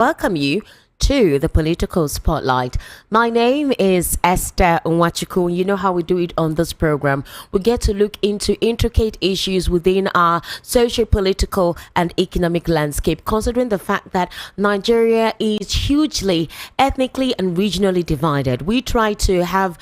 welcome you to the Political Spotlight. My name is Esther Nwachuku. You know how we do it on this program. We get to look into intricate issues within our socio-political and economic landscape, considering the fact that Nigeria is hugely ethnically and regionally divided. We try to have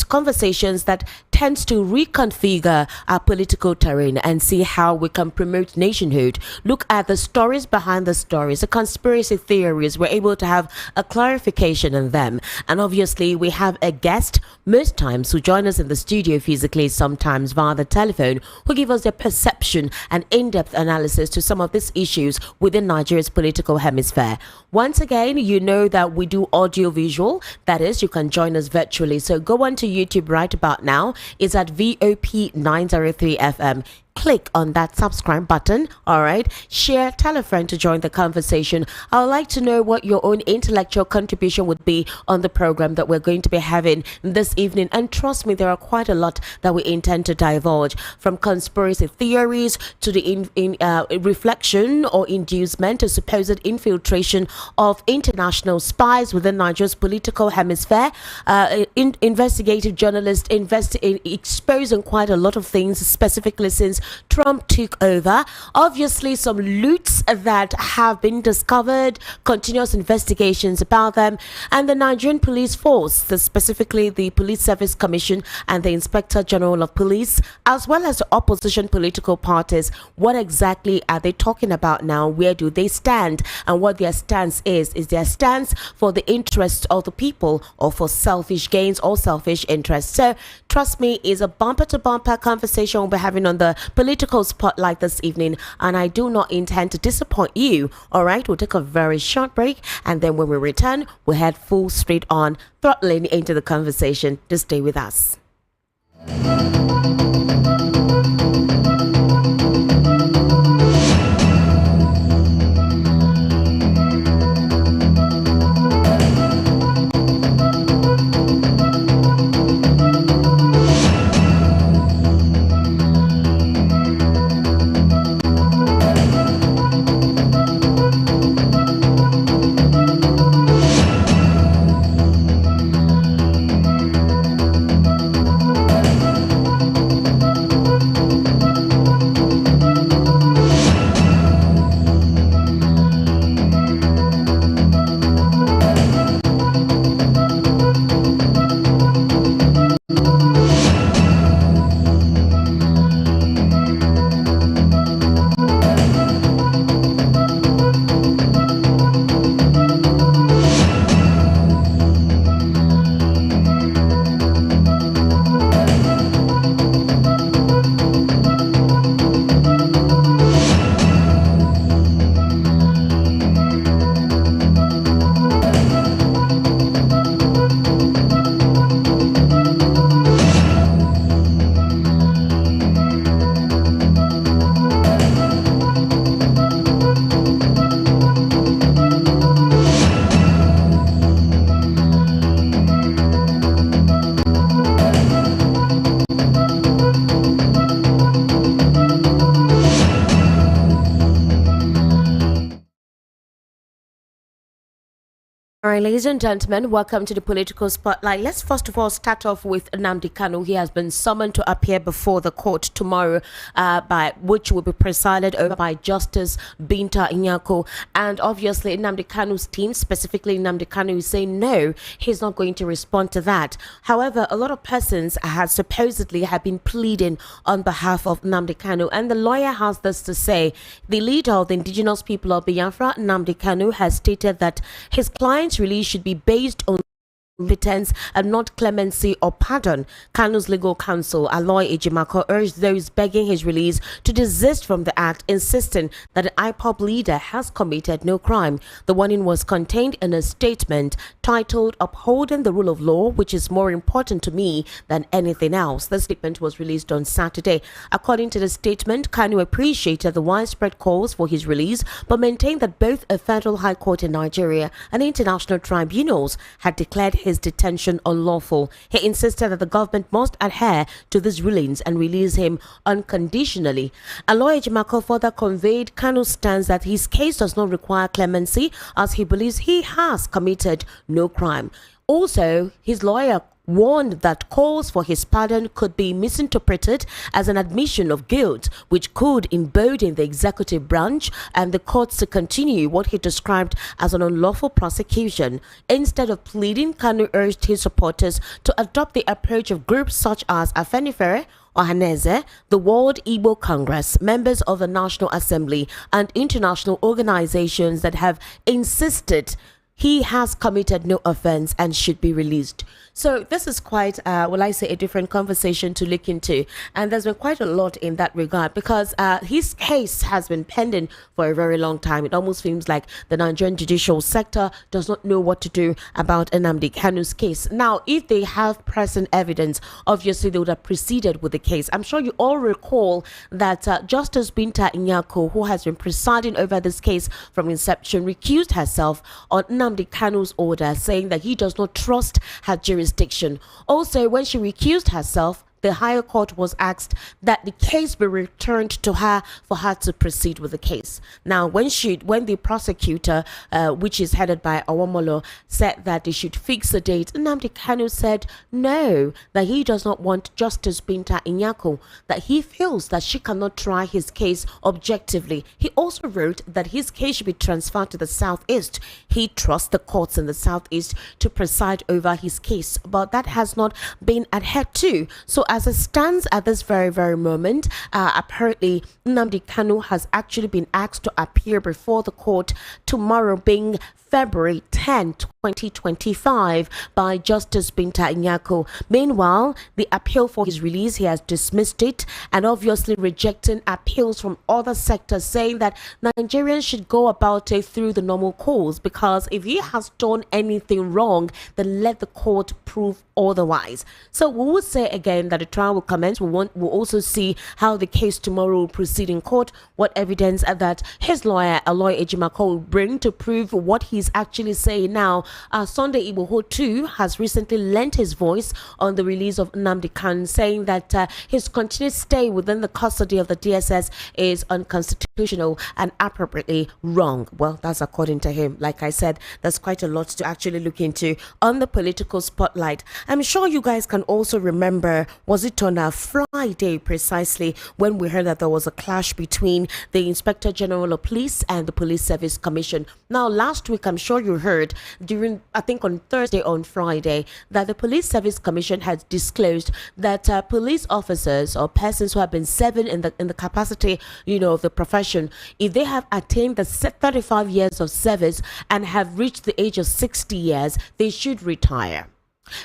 conversations that tends to reconfigure our political terrain and see how we can promote nationhood. Look at the stories behind the stories, the conspiracy theories. We're able to have a clarification on them. And obviously, we have a guest most times who join us in the studio physically, sometimes via the telephone, who give us their perception and in-depth analysis to some of these issues within Nigeria's political hemisphere. Once again, you know that we do audio visual. That is, you can join us virtually. So go on to YouTube right about now. It's at VOP 903 FM. Click on that subscribe button. All right, share, tell a friend to join the conversation. I would like to know what your own intellectual contribution would be on the program that we're going to be having this evening. And trust me, there are quite a lot that we intend to divulge, from conspiracy theories to the reflection or inducement to supposed infiltration of international spies within Nigeria's political hemisphere. Investigative journalists exposing quite a lot of things, specifically since Trump took over. Obviously, some loots that have been discovered, continuous investigations about them, and the Nigerian police force, specifically the Police Service Commission and the Inspector General of Police, as well as the opposition political parties. What exactly are they talking about now? Where do they stand? And what their stance is their stance for the interests of the people or for selfish gains or selfish interests? So, trust me, is a bumper-to-bumper conversation we'll be having on the Political Spotlight this evening, and I do not intend to disappoint you. All right, we'll take a very short break, and then when we return, we'll head full straight on, throttling into the conversation. Just stay with us. All right, ladies and gentlemen, welcome to the Political Spotlight. Let's first of all start off with Nnamdi Kanu. He has been summoned to appear before the court tomorrow, by which will be presided over by Justice Binta Nyako. And obviously, Nnamdi Kanu's team, specifically Nnamdi Kanu, is saying no, he's not going to respond to that. However, a lot of persons have supposedly been pleading on behalf of Nnamdi Kanu, and the lawyer has this to say. The leader of the indigenous people of Biafra, Nnamdi Kanu, has stated that his client's release should be based on competence and not clemency or pardon. Kanu's legal counsel, Aloy Ejimako, urged those begging his release to desist from the act, insisting that the IPOB leader has committed no crime. The warning was contained in a statement titled "Upholding the Rule of Law, which is more important to me than anything else." The statement was released on Saturday. According to the statement, Kanu appreciated the widespread calls for his release, but maintained that both a federal high court in Nigeria and international tribunals had declared his detention unlawful. He insisted that the government must adhere to these rulings and release him unconditionally. Aloy Ejimako further conveyed Kanu's stance that his case does not require clemency as he believes he has committed no crime. Also, his lawyer warned that calls for his pardon could be misinterpreted as an admission of guilt, which could embolden the executive branch and the courts to continue what he described as an unlawful prosecution. Instead of pleading, Kanu urged his supporters to adopt the approach of groups such as Afenifere, Ohaneze, the World Igbo Congress, members of the National Assembly, and international organizations that have insisted he has committed no offense and should be released. So this is quite, will I say, a different conversation to look into. And there's been quite a lot in that regard because his case has been pending for a very long time. It almost seems like the Nigerian judicial sector does not know what to do about Nnamdi Kanu's case. Now, if they have present evidence, obviously they would have proceeded with the case. I'm sure you all recall that Justice Binta Nyako, who has been presiding over this case from inception, recused herself on Nnamdi Kanu's order, saying that he does not trust her jurisdiction. Also, when she recused herself, the higher court was asked that the case be returned to her for her to proceed with the case. Now, when the prosecutor, which is headed by Awomolo, said that they should fix the date, Nnamdi Kanu said no, that he does not want Justice Binta Nyako, that he feels that she cannot try his case objectively. He also wrote that his case should be transferred to the Southeast. He trusts the courts in the Southeast to preside over his case, but that has not been adhered to. So as it stands at this very, very moment, apparently Nnamdi Kanu has actually been asked to appear before the court tomorrow, being February 10, 2025, by Justice Binta Nyako. Meanwhile, the appeal for his release, he has dismissed it and obviously rejecting appeals from other sectors, saying that Nigerians should go about it through the normal course, because if he has done anything wrong, then let the court prove otherwise. So we will say again that the trial will commence. We'll also see how the case tomorrow will proceed in court, what evidence that his lawyer, Aloy Ejimako, will bring to prove what he's actually saying now. Sunday Igboho too has recently lent his voice on the release of Nnamdi Kanu, saying that his continued stay within the custody of the DSS is unconstitutional and appropriately wrong. Well, that's according to him. Like I said, there's quite a lot to actually look into on the political spotlight. I'm sure you guys can also remember, was it on a Friday precisely, when we heard that there was a clash between the Inspector General of Police and the Police Service Commission. Now, last week, I'm sure you heard during, I think on Thursday, on Friday, that the Police Service Commission had disclosed that police officers or persons who have been serving in the capacity, of the profession, if they have attained the 35 years of service and have reached the age of 60 years, they should retire.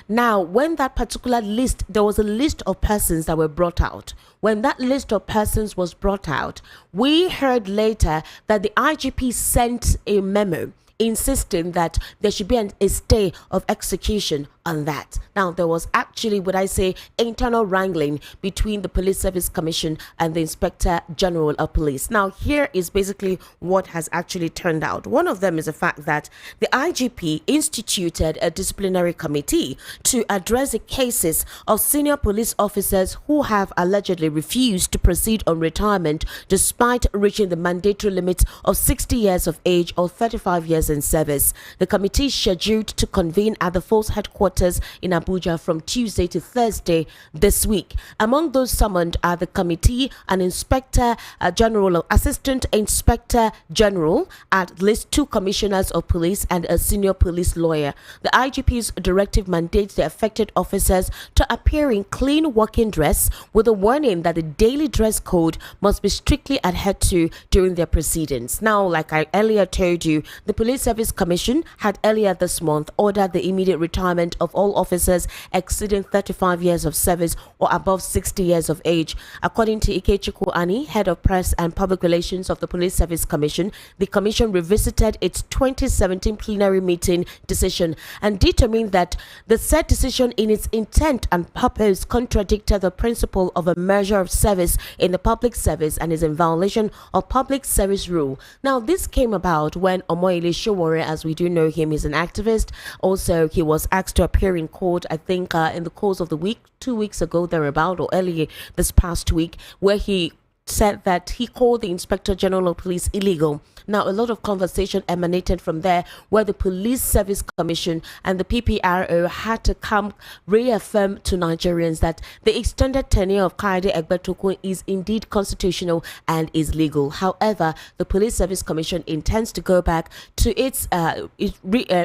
Now, when that particular list, there was a list of persons that were brought out. When that list of persons was brought out, we heard later that the IGP sent a memo insisting that there should be a stay of execution on that. Now, there was actually, would I say, internal wrangling between the Police Service Commission and the Inspector General of Police. Now, here is basically what has actually turned out. One of them is the fact that the IGP instituted a disciplinary committee to address the cases of senior police officers who have allegedly refused to proceed on retirement despite reaching the mandatory limit of 60 years of age or 35 years in service. The committee is scheduled to convene at the force headquarters in Abuja from Tuesday to Thursday this week. Among those summoned are the committee, an Inspector General, Assistant Inspector General, at least 2 commissioners of police, and a senior police lawyer. The IGP's directive mandates the affected officers to appear in clean working dress, with a warning that the daily dress code must be strictly adhered to during their proceedings. Now, like I earlier told you, the Police Service Commission had earlier this month ordered the immediate retirement of all officers exceeding 35 years of service or above 60 years of age. According to Ikechukwu Ani, head of press and public relations of the Police Service Commission, the commission revisited its 2017 plenary meeting decision and determined that the said decision in its intent and purpose contradicted the principle of a measure of service in the public service and is in violation of public service rule. Now, this came about when Omoyele Sowore, as we do know him, is an activist. Also, he was asked to appear in court, I think in the course of the week, 2 weeks ago, thereabout, or earlier this past week, where he said that he called the Inspector General of Police illegal. Now, a lot of conversation emanated from there, where the Police Service Commission and the PPRO had to come reaffirm to Nigerians that the extended tenure of Kayode Egbetokun is indeed constitutional and is legal. However, the Police Service Commission intends to go back to its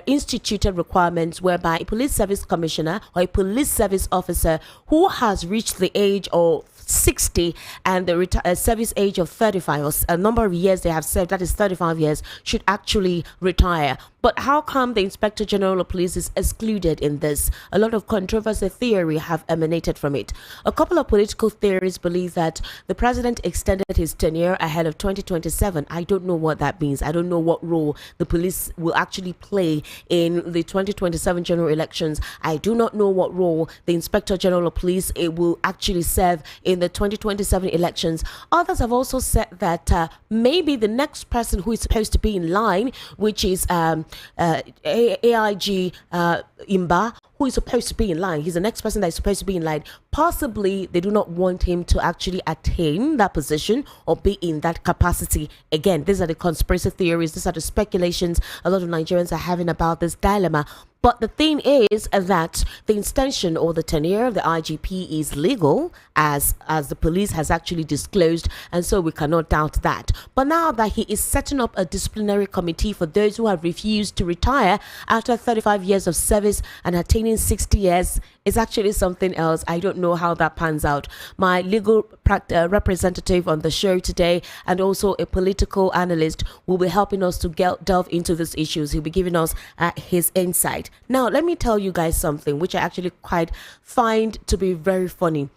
instituted requirements, whereby a police service commissioner or a police service officer who has reached the age of 60 and the service age of 35, or a number of years they have served, that is 35 years, should actually retire. But how come the Inspector General of Police is excluded in this? A lot of controversy theory have emanated from it. A couple of political theories believe that the president extended his tenure ahead of 2027. I don't know what that means. I don't know what role the police will actually play in the 2027 general elections. I do not know what role the Inspector General of Police will actually serve in the 2027 elections. Others have also said that maybe the next person who is supposed to be in line, which is AIG Imba, who is supposed to be in line. He's the next person that is supposed to be in line. Possibly they do not want him to actually attain that position or be in that capacity. Again, these are the conspiracy theories. These are the speculations a lot of Nigerians are having about this dilemma. But the thing is that the extension or the tenure of the IGP is legal, as the police has actually disclosed, and so we cannot doubt that. But now that he is setting up a disciplinary committee for those who have refused to retire after 35 years of service and attaining 60 years, is actually something else. I don't know how that pans out. My legal representative on the show today, and also a political analyst, will be helping us to delve into these issues. He'll be giving us his insight. Now, let me tell you guys something which I actually quite find to be very funny.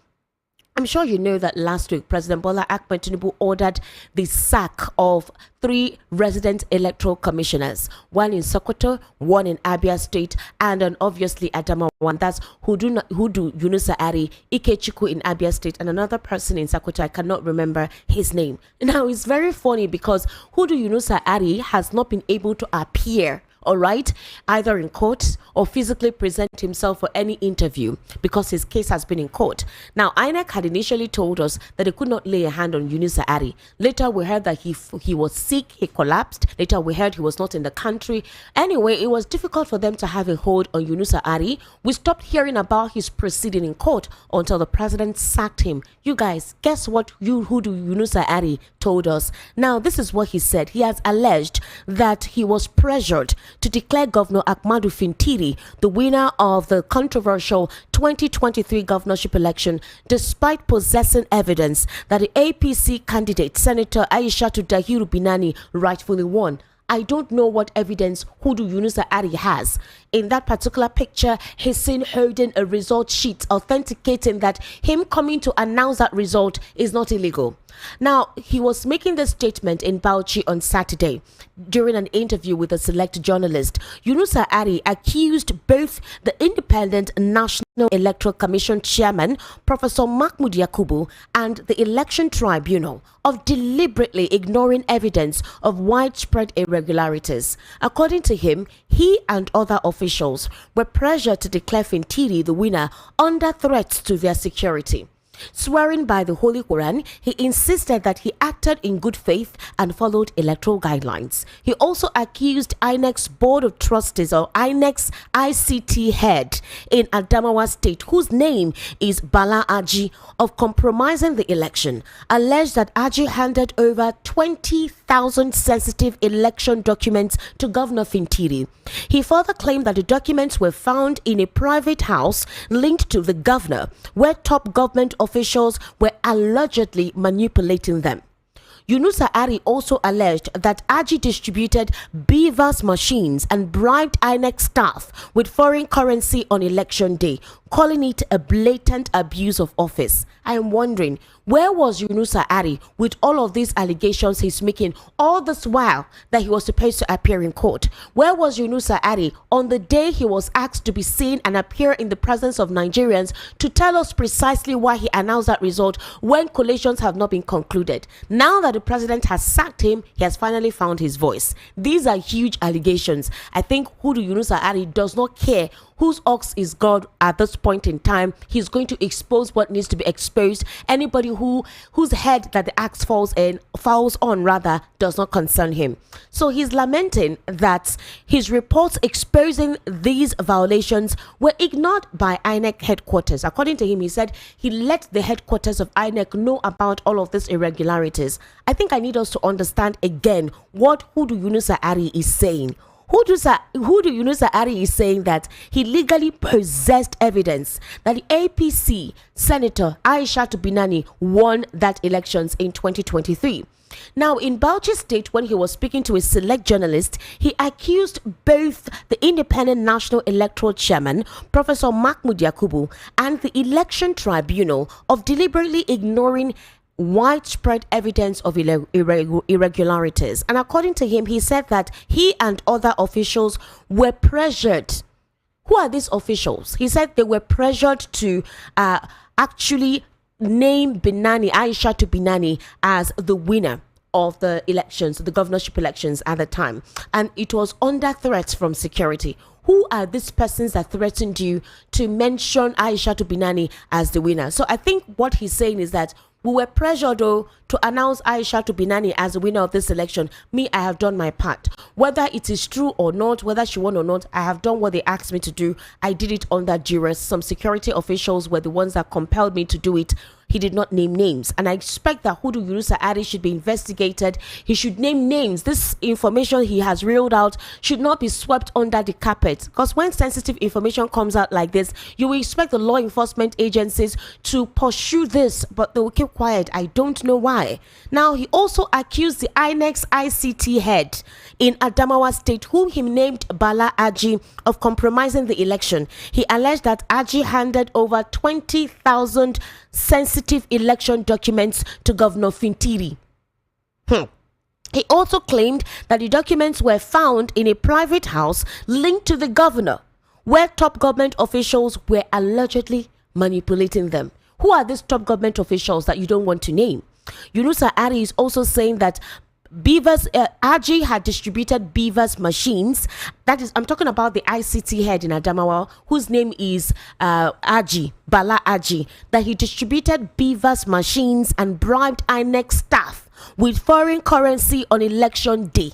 I'm sure you know that last week, President Bola Ahmed Tinubu ordered the sack of 3 resident electoral commissioners, one in Sokoto, one in Abia State, and obviously Adamawa one. That's Yunusa Ari, Ikechukwu in Abia State, and another person in Sokoto. I cannot remember his name. Now, it's very funny because Yunusa Ari has not been able to appear, all right, either in court or physically present himself for any interview because his case has been in court. Now, INEC had initially told us that they could not lay a hand on Yunusa Ari. Later, we heard that he was sick, he collapsed. Later, we heard he was not in the country. Anyway, it was difficult for them to have a hold on Yunusa Ari. We stopped hearing about his proceeding in court until the president sacked him. You guys, guess what Yunusa Ari told us? Now, this is what he said. He has alleged that he was pressured to declare Governor Ahmadu Fintiri the winner of the controversial 2023 governorship election, despite possessing evidence that the APC candidate, Senator Aishatu Dahiru Binani, rightfully won. I don't know what evidence Yunusa Ari has. In that particular picture, he's seen holding a result sheet authenticating that him coming to announce that result is not illegal. Now, he was making this statement in Bauchi on Saturday during an interview with a select journalist. Yunusa Ari accused both the Independent National Electoral Commission chairman, Professor MAHMOUD Yakubu, and the Election Tribunal of deliberately ignoring evidence of widespread irregularities. According to him, he and other officials were pressured to declare Fintiri the winner under threats to their security. Swearing by the Holy Quran, he insisted that he acted in good faith and followed electoral guidelines. He also accused INEC's Board of Trustees, or INEC's ICT head in Adamawa State, whose name is Bala Aji, of compromising the election. Alleged that Aji handed over 20,000 sensitive election documents to Governor Fintiri. He further claimed that the documents were found in a private house linked to the governor, where top government officials were allegedly manipulating them. Yunusa Ari also alleged that Aji distributed beavers machines and bribed INEC staff with foreign currency on election day, calling it a blatant abuse of office. I am wondering, where was Yunusa Ari with all of these allegations he's making all this while that he was supposed to appear in court? Where was Yunusa Ari on the day he was asked to be seen and appear in the presence of Nigerians to tell us precisely why he announced that result when collations have not been concluded? Now that the president has sacked him, he has finally found his voice. These are huge allegations. I think Yunusa Ari does not care whose ox is God at this point in time. He's going to expose what needs to be exposed. Anybody whose head that the axe falls on rather does not concern him. So he's lamenting that his reports exposing these violations were ignored by INEC headquarters. According to him, he said he let the headquarters of INEC know about all of these irregularities. I think I need us to understand again what Yakubu Ari is saying. Yakubu Ari is saying that he legally possessed evidence that the APC Senator Aishatu Binani won that elections in 2023. Now, in Bauchi State, when he was speaking to a select journalist, he accused both the Independent National Electoral Chairman, Professor MAHMOUD Yakubu, and the Election Tribunal of deliberately ignoring widespread evidence of irregularities. And according to him, he said that he and other officials were pressured. Who are these officials? He said they were pressured to actually name Aishatu Binani as the winner of the elections, the governorship elections at the time. And it was under threat from security. Who are these persons that threatened you to mention Aishatu Binani as the winner? So I think what he's saying is that we were pressured, though, to announce Aishatu Binani as the winner of this election. Me, I have done my part. Whether it is true or not, whether she won or not, I have done what they asked me to do. I did it under duress. Some security officials were the ones that compelled me to do it. He did not name names. And I expect that Yakubu Ari should be investigated. He should name names. This information he has reeled out should not be swept under the carpet. Because when sensitive information comes out like this, you will expect the law enforcement agencies to pursue this, but they will keep quiet. I don't know why. Now, he also accused the INEC's ICT head in Adamawa State, whom he named Bala Aji, of compromising the election. He alleged that Aji handed over 20,000 sensitive election documents to Governor Fintiri. He also claimed that the documents were found in a private house linked to the governor, where top government officials were allegedly manipulating them. Who are these top government officials that you don't want to name? Yakubu Ari is also saying that Aji had distributed Beavers machines. That is, I'm talking about the ICT head in Adamawa, whose name is Aji, Bala Aji, that he distributed Beavers machines and bribed INEC staff with foreign currency on election day.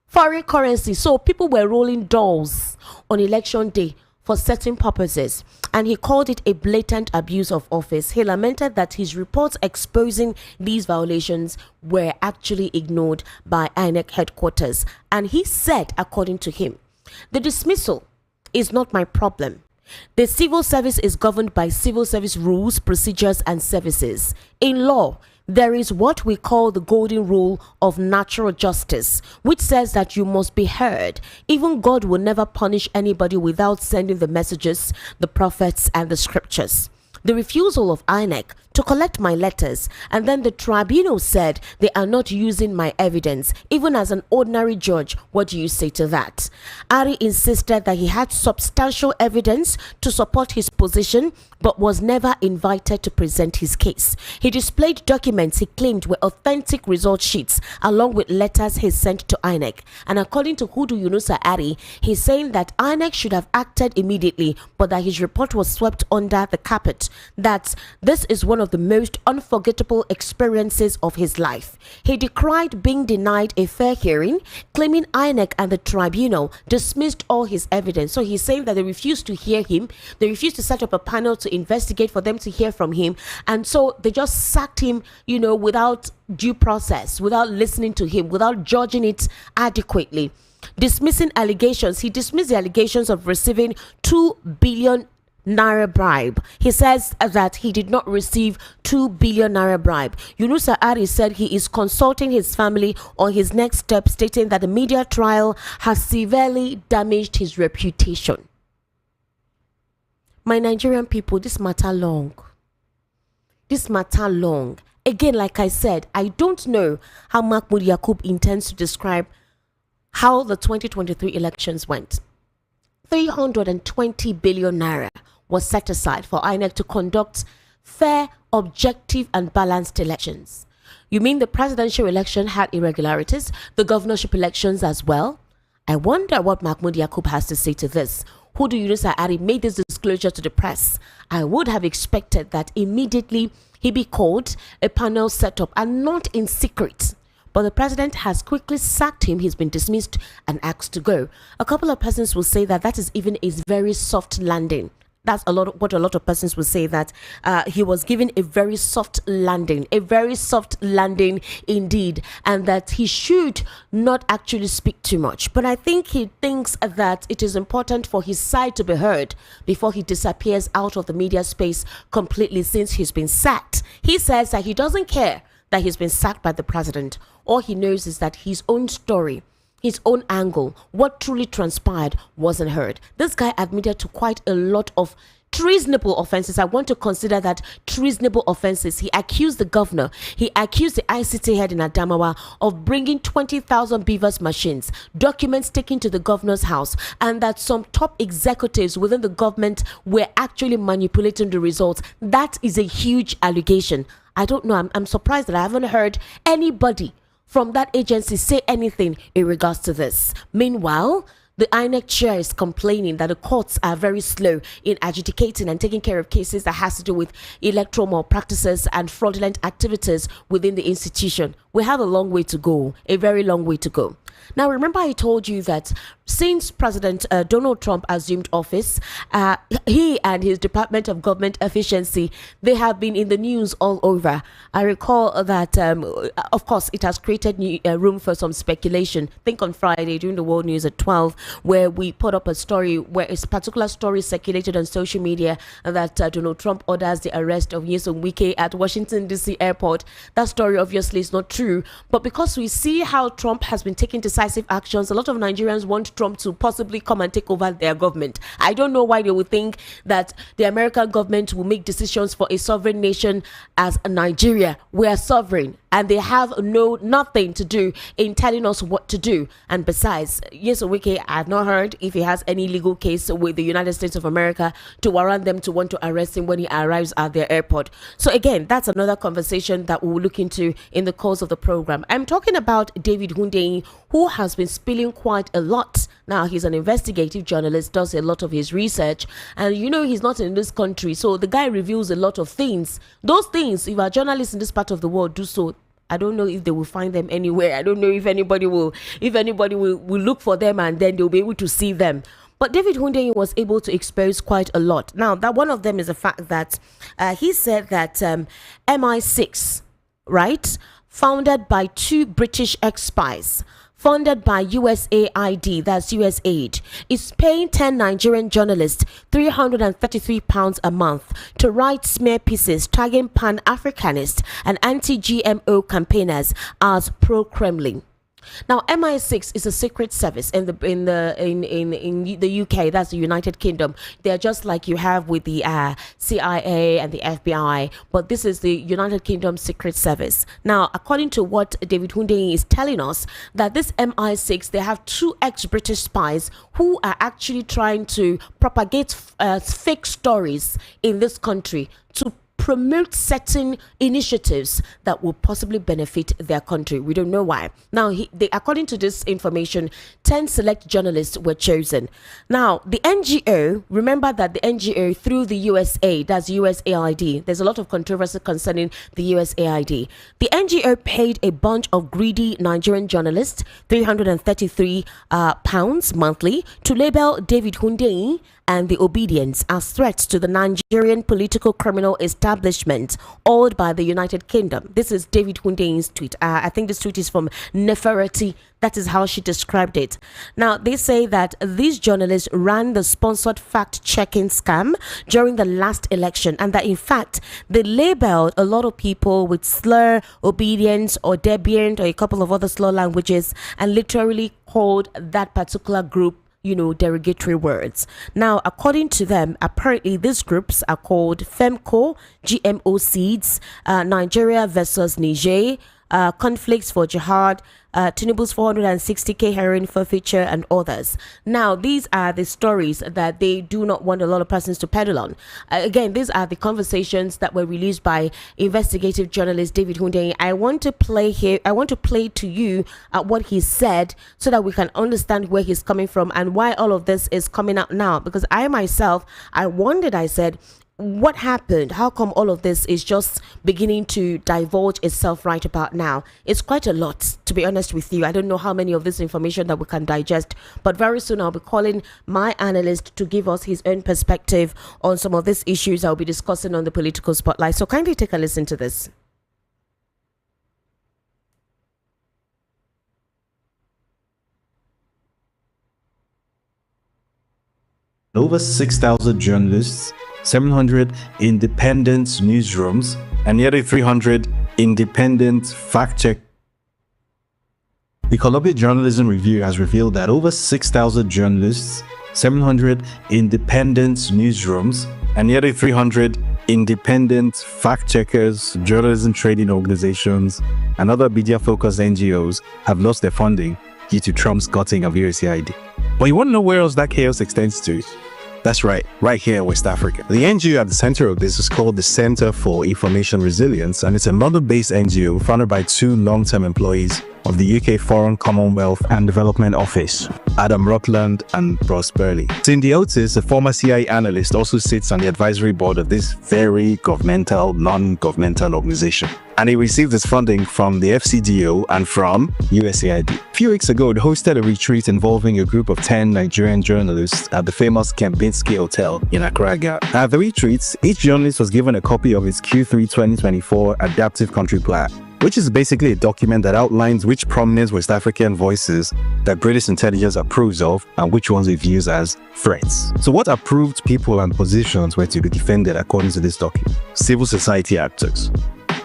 Foreign currency. So people were rolling dolls on election day for certain purposes, and he called it a blatant abuse of office. He lamented that his reports exposing these violations were actually ignored by INEC headquarters. And he said, according to him, the dismissal is not my problem. The civil service is governed by civil service rules, procedures, and services. In law, there is what we call the golden rule of natural justice, which says that you must be heard. Even God will never punish anybody without sending the messages, the prophets, and the scriptures. The refusal of INEC to collect my letters, and then the tribunal said they are not using my evidence. Even as an ordinary judge, what do you say to that? Ari insisted that he had substantial evidence to support his position, but was never invited to present his case. He displayed documents he claimed were authentic result sheets, along with letters he sent to INEC. And according to Yakubu Ari, he's saying that INEC should have acted immediately, but that his report was swept under the carpet. That this is one of the most unforgettable experiences of his life. He decried being denied a fair hearing, claiming INEC and the tribunal dismissed all his evidence. So he's saying that they refused to hear him. They refused to set up a panel to investigate for them to hear from him. And so they just sacked him, without due process, without listening to him, without judging it adequately. Dismissing allegations, he dismissed the allegations of receiving 2 billion naira bribe. He says that he did not receive 2 billion naira bribe. Yakubu Ari said he is consulting his family on his next step, stating that the media trial has severely damaged his reputation. My Nigerian people, this matter long. Again, like I said, I don't know how MAHMOUD Yakubu intends to describe how the 2023 elections went. 320 billion naira was set aside for INEC to conduct fair, objective, and balanced elections. You mean the presidential election had irregularities, the governorship elections as well? I wonder what MAHMOUD Yakubu has to say to this. Yunusa Ari made this disclosure to the press, I would have expected that immediately he be called, a panel set up, and not in secret. But the president has quickly sacked him. He's been dismissed and asked to go. A couple of persons will say that that is even a very soft landing. That's what a lot of persons will say, that he was given a very soft landing indeed, and that he should not actually speak too much. But I think he thinks that it is important for his side to be heard before he disappears out of the media space completely since he's been sacked. He says that he doesn't care that he's been sacked by the president. All he knows is that his own story, his own angle, what truly transpired wasn't heard. This guy admitted to quite a lot of treasonable offenses. I want to consider that treasonable offenses. He accused the governor, he accused the ICT head in Adamawa of bringing 20,000 beavers machines, documents taken to the governor's house, and that some top executives within the government were actually manipulating the results. That is a huge allegation. I don't know. I'm surprised that I haven't heard anybody from that agency say anything in regards to this. Meanwhile, the INEC chair is complaining that the courts are very slow in adjudicating and taking care of cases that has to do with electoral malpractices and fraudulent activities within the institution. We have a long way to go, a very long way to go. Now, remember I told you that since President Donald Trump assumed office, he and his Department of Government Efficiency, they have been in the news all over. I recall that, of course, it has created room for some speculation. I think on Friday during the World News at 12, where we put up a story where a particular story circulated on social media that Donald Trump orders the arrest of Nyesom Wike at Washington, D.C. airport. That story obviously is not true, but because we see how Trump has been taking decisive actions, a lot of Nigerians want Trump to possibly come and take over their government. I don't know why they would think that the American government will make decisions for a sovereign nation as Nigeria. We are sovereign, and they have nothing to do in telling us what to do. And besides, Nyesom Wike, I have not heard if he has any legal case with the United States of America to warrant them to want to arrest him when he arrives at their airport. So again, that's another conversation that we will look into in the course of the program. I'm talking about David Hundeyin, who has been spilling quite a lot. Now, he's an investigative journalist, does a lot of his research, and you know he's not in this country, so the guy reveals a lot of things. Those things, if our journalists in this part of the world do so, I don't know if they will find them anywhere. I don't know if anybody will look for them and then they'll be able to see them. But David Hundeyin was able to expose quite a lot. Now, that one of them is the fact that he said that MI6, right, founded by two British ex-spies, funded by USAID, that's USAID, is paying 10 Nigerian journalists £333 a month to write smear pieces tagging Pan-Africanist and anti-GMO campaigners as pro-Kremlin. Now, MI6 is a secret service in the UK, that's the United Kingdom. They're just like you have with the CIA and the FBI, but this is the United Kingdom Secret Service. Now, according to what David Hundeyin is telling us, that this MI6, they have two ex-British spies who are actually trying to propagate fake stories in this country to promote certain initiatives that will possibly benefit their country. We don't know why. Now, according to this information, 10 select journalists were chosen. Now, the NGO, remember that the NGO through the USA, that's USAID, there's a lot of controversy concerning the USAID. The NGO paid a bunch of greedy Nigerian journalists £333 monthly to label David Hundeyin and the obedience as threats to the Nigerian political criminal establishment owned by the United Kingdom. This is David Hundeyin's tweet. I think this tweet is from Neferati. That is how she described it. Now, they say that these journalists ran the sponsored fact-checking scam during the last election, and that, in fact, they labeled a lot of people with slur, obedience, or deviant, or a couple of other slur languages, and literally called that particular group, you know, derogatory words. Now, according to them, apparently these groups are called FEMCO, GMO Seeds, Nigeria versus Niger, Conflicts for Jihad, Tinubu's 460k heroin forfeiture, and others. Now, these are the stories that they do not want a lot of persons to peddle on. Again, these are the conversations that were released by investigative journalist David Hundeyin. I want to play to you what he said so that we can understand where he's coming from and why all of this is coming out now. Because I myself, I wondered, I said, what happened? How come all of this is just beginning to divulge itself right about now? It's quite a lot, to be honest with you. I don't know how many of this information that we can digest, but very soon I'll be calling my analyst to give us his own perspective on some of these issues I'll be discussing on the political spotlight. So kindly take a listen to this. Over 6,000 journalists, 700 independent newsrooms, and nearly 300 independent fact-check. The Columbia Journalism Review has revealed that over 6,000 journalists, 700 independent newsrooms, and nearly 300 independent fact-checkers, journalism trading organizations, and other media-focused NGOs have lost their funding due to Trump's gutting of USAID. But you want to know where else that chaos extends to? That's right here in West Africa. The NGO at the center of this is called the Center for Information Resilience, and it's a London-based NGO founded by two long-term employees of the UK Foreign, Commonwealth and Development Office, Adam Rutland and Ross Burley. Cindy Otis, a former CIA analyst, also sits on the advisory board of this very non-governmental organization. And he received his funding from the FCDO and from USAID. A few weeks ago, it hosted a retreat involving a group of 10 Nigerian journalists at the famous Kempinski Hotel in Accra, Ghana. At the retreat, each journalist was given a copy of his Q3 2024 Adaptive Country Plan, which is basically a document that outlines which prominent West African voices that British intelligence approves of and which ones it views as threats. So what approved people and positions were to be defended according to this document? Civil society actors,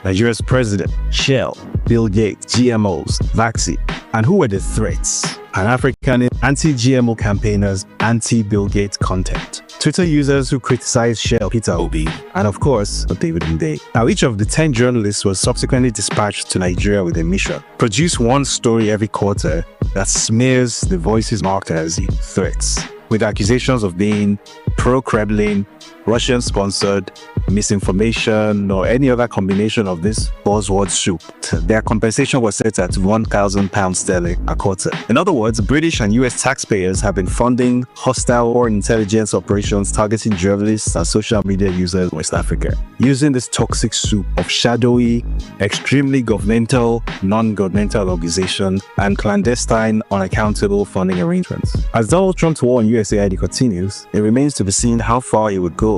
Nigeria's president, Shell, Bill Gates, GMOs, vaccine. And who were the threats? Pan-African anti-GMO campaigners, anti-Bill Gates content, Twitter users who criticized Shell, Peter Obi, and of course, David Hundeyin. Now, each of the 10 journalists was subsequently dispatched to Nigeria with a mission: produce one story every quarter that smears the voices marked as threats, with accusations of being pro-Kremlin, Russian-sponsored, misinformation, or any other combination of this buzzword soup. Their compensation was set at £1,000 a quarter. In other words, British and US taxpayers have been funding hostile foreign intelligence operations targeting journalists and social media users in West Africa, using this toxic soup of shadowy, extremely governmental, non-governmental organizations, and clandestine, unaccountable funding arrangements. As Donald Trump's war on USAID continues, it remains to be seen how far he would go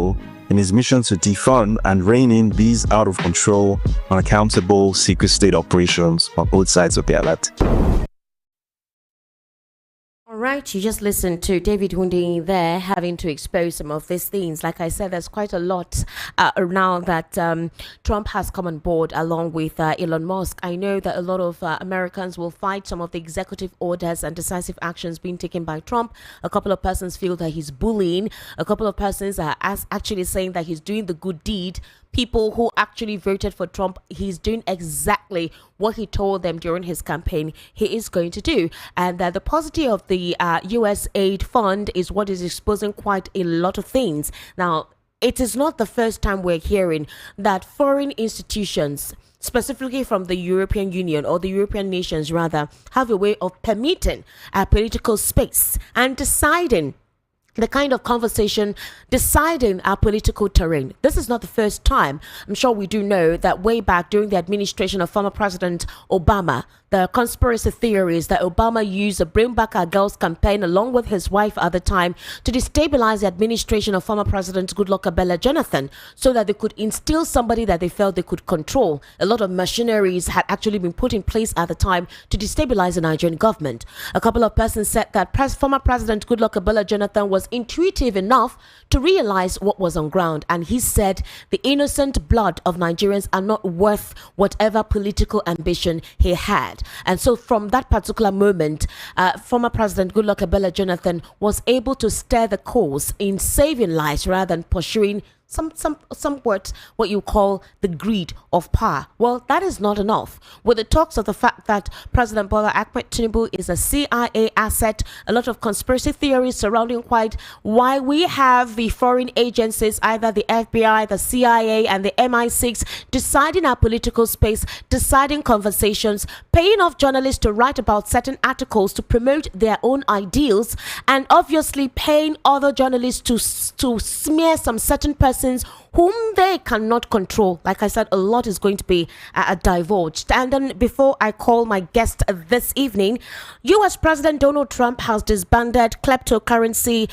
in his mission to defund and rein in these out-of-control, unaccountable, secret state operations on both sides of the Atlantic. Right, you just listened to David Hundeyin there having to expose some of these things. Like I said, there's quite a lot now that Trump has come on board along with Elon Musk. I know that a lot of Americans will fight some of the executive orders and decisive actions being taken by Trump. A couple of persons feel that he's bullying. A couple of persons are actually saying that he's doing the good deed. People who actually voted for Trump, he's doing exactly what he told them during his campaign he is going to do. And that the paucity of the US aid fund is what is exposing quite a lot of things. Now, it is not the first time we're hearing that foreign institutions, specifically from the European Union or the European nations rather, have a way of permitting a political space and deciding the kind of conversation, deciding our political terrain. This is not the first time. I'm sure we do know that way back during the administration of former President Obama, the conspiracy theories that Obama used the Bring Back Our Girls campaign along with his wife at the time to destabilize the administration of former President Goodluck Ebele Jonathan so that they could instill somebody that they felt they could control. A lot of machineries had actually been put in place at the time to destabilize the Nigerian government. A couple of persons said that former President Goodluck Ebele Jonathan was intuitive enough to realize what was on ground, and he said the innocent blood of Nigerians are not worth whatever political ambition he had. And so from that particular moment, former President Goodluck Ebele Jonathan was able to steer the course in saving lives rather than pursuing somewhat what you call the greed of power. Well, that is not enough. With the talks of the fact that President Bola Ahmed Tinubu is a CIA asset, a lot of conspiracy theories surrounding why we have the foreign agencies, either the FBI, the CIA, and the MI6, deciding our political space, deciding conversations, paying off journalists to write about certain articles to promote their own ideals, and obviously paying other journalists to smear some certain persons whom they cannot control. Like I said, a lot is going to be divulged. And then before I call my guest this evening, US President Donald Trump has disbanded Kleptocracy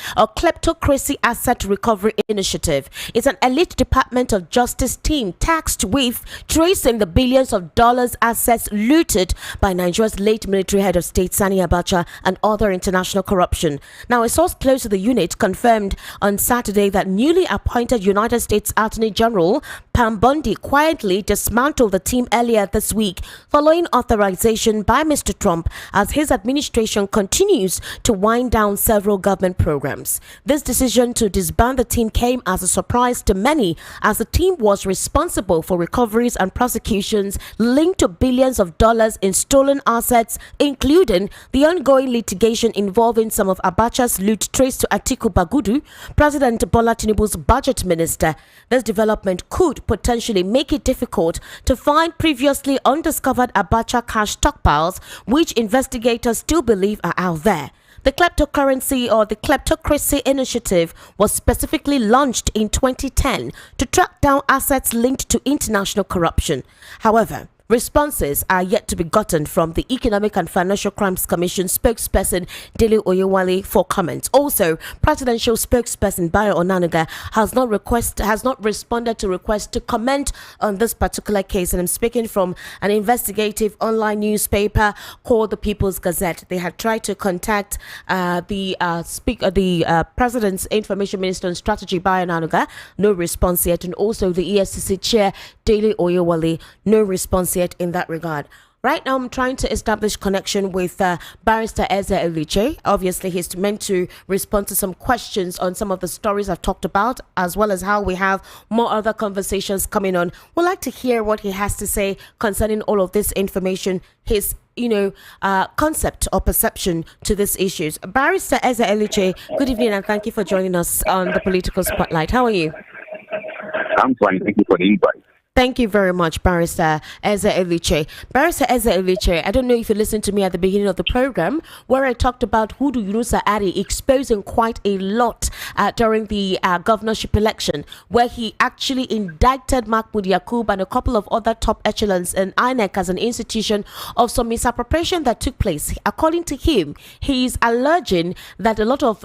Asset Recovery Initiative. It's an elite Department of Justice team tasked with tracing the billions of dollars assets looted by Nigeria's late military head of state Sani Abacha and other international corruption. Now, a source close to the unit confirmed on Saturday that newly appointed United States Attorney General Pam Bondi quietly dismantled the team earlier this week following authorization by Mr. Trump as his administration continues to wind down several government programs. This decision to disband the team came as a surprise to many, as the team was responsible for recoveries and prosecutions linked to billions of dollars in stolen assets, including the ongoing litigation involving some of Abacha's loot traced to Atiku Bagudu, President Bola Tinubu's budget minister. This development could potentially make it difficult to find previously undiscovered Abacha cash stockpiles, which investigators still believe are out there. The Kleptocracy Initiative was specifically launched in 2010 to track down assets linked to international corruption. However, responses are yet to be gotten from the Economic and Financial Crimes Commission spokesperson Dele Oyewale for comment. Also, presidential spokesperson Bayo Onanuga has not responded to requests to comment on this particular case. And I'm speaking from an investigative online newspaper called the People's Gazette. They had tried to contact the President's Information Minister on Strategy, Bayo Onanuga, no response yet, and also the EFCC chair Dele Oyewale, no response yet in that regard. Right now, I'm trying to establish connection with Barrister Eze Eliche. Obviously, he's meant to respond to some questions on some of the stories I've talked about, as well as how we have more other conversations coming on. We'd like to hear what he has to say concerning all of this information, his concept or perception to these issues. Barrister Eze Eliche, good evening and thank you for joining us on the Political Spotlight. How are you? I'm fine. Thank you for the invite. Thank you very much, Barrister Eze Eliche. Barrister Eze Eliche, I don't know if you listened to me at the beginning of the program, where I talked about Nnamdi Kanu exposing quite a lot during the governorship election, where he actually indicted MAHMOUD, Yakubu, and a couple of other top echelons in INEC as an institution of some misappropriation that took place. According to him, he is alleging that a lot of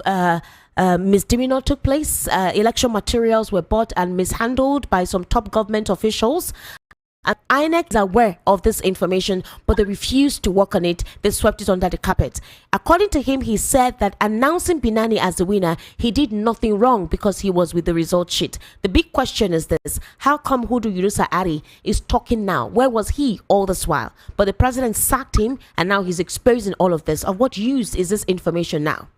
misdemeanor took place. Election materials were bought and mishandled by some top government officials. And INEC is aware of this information, but they refused to work on it. They swept it under the carpet. According to him, he said that announcing Binani as the winner, he did nothing wrong because he was with the result sheet. The big question is this: how come Nnamdi is talking now? Where was he all this while? But the president sacked him, and now he's exposing all of this. Of what use is this information now?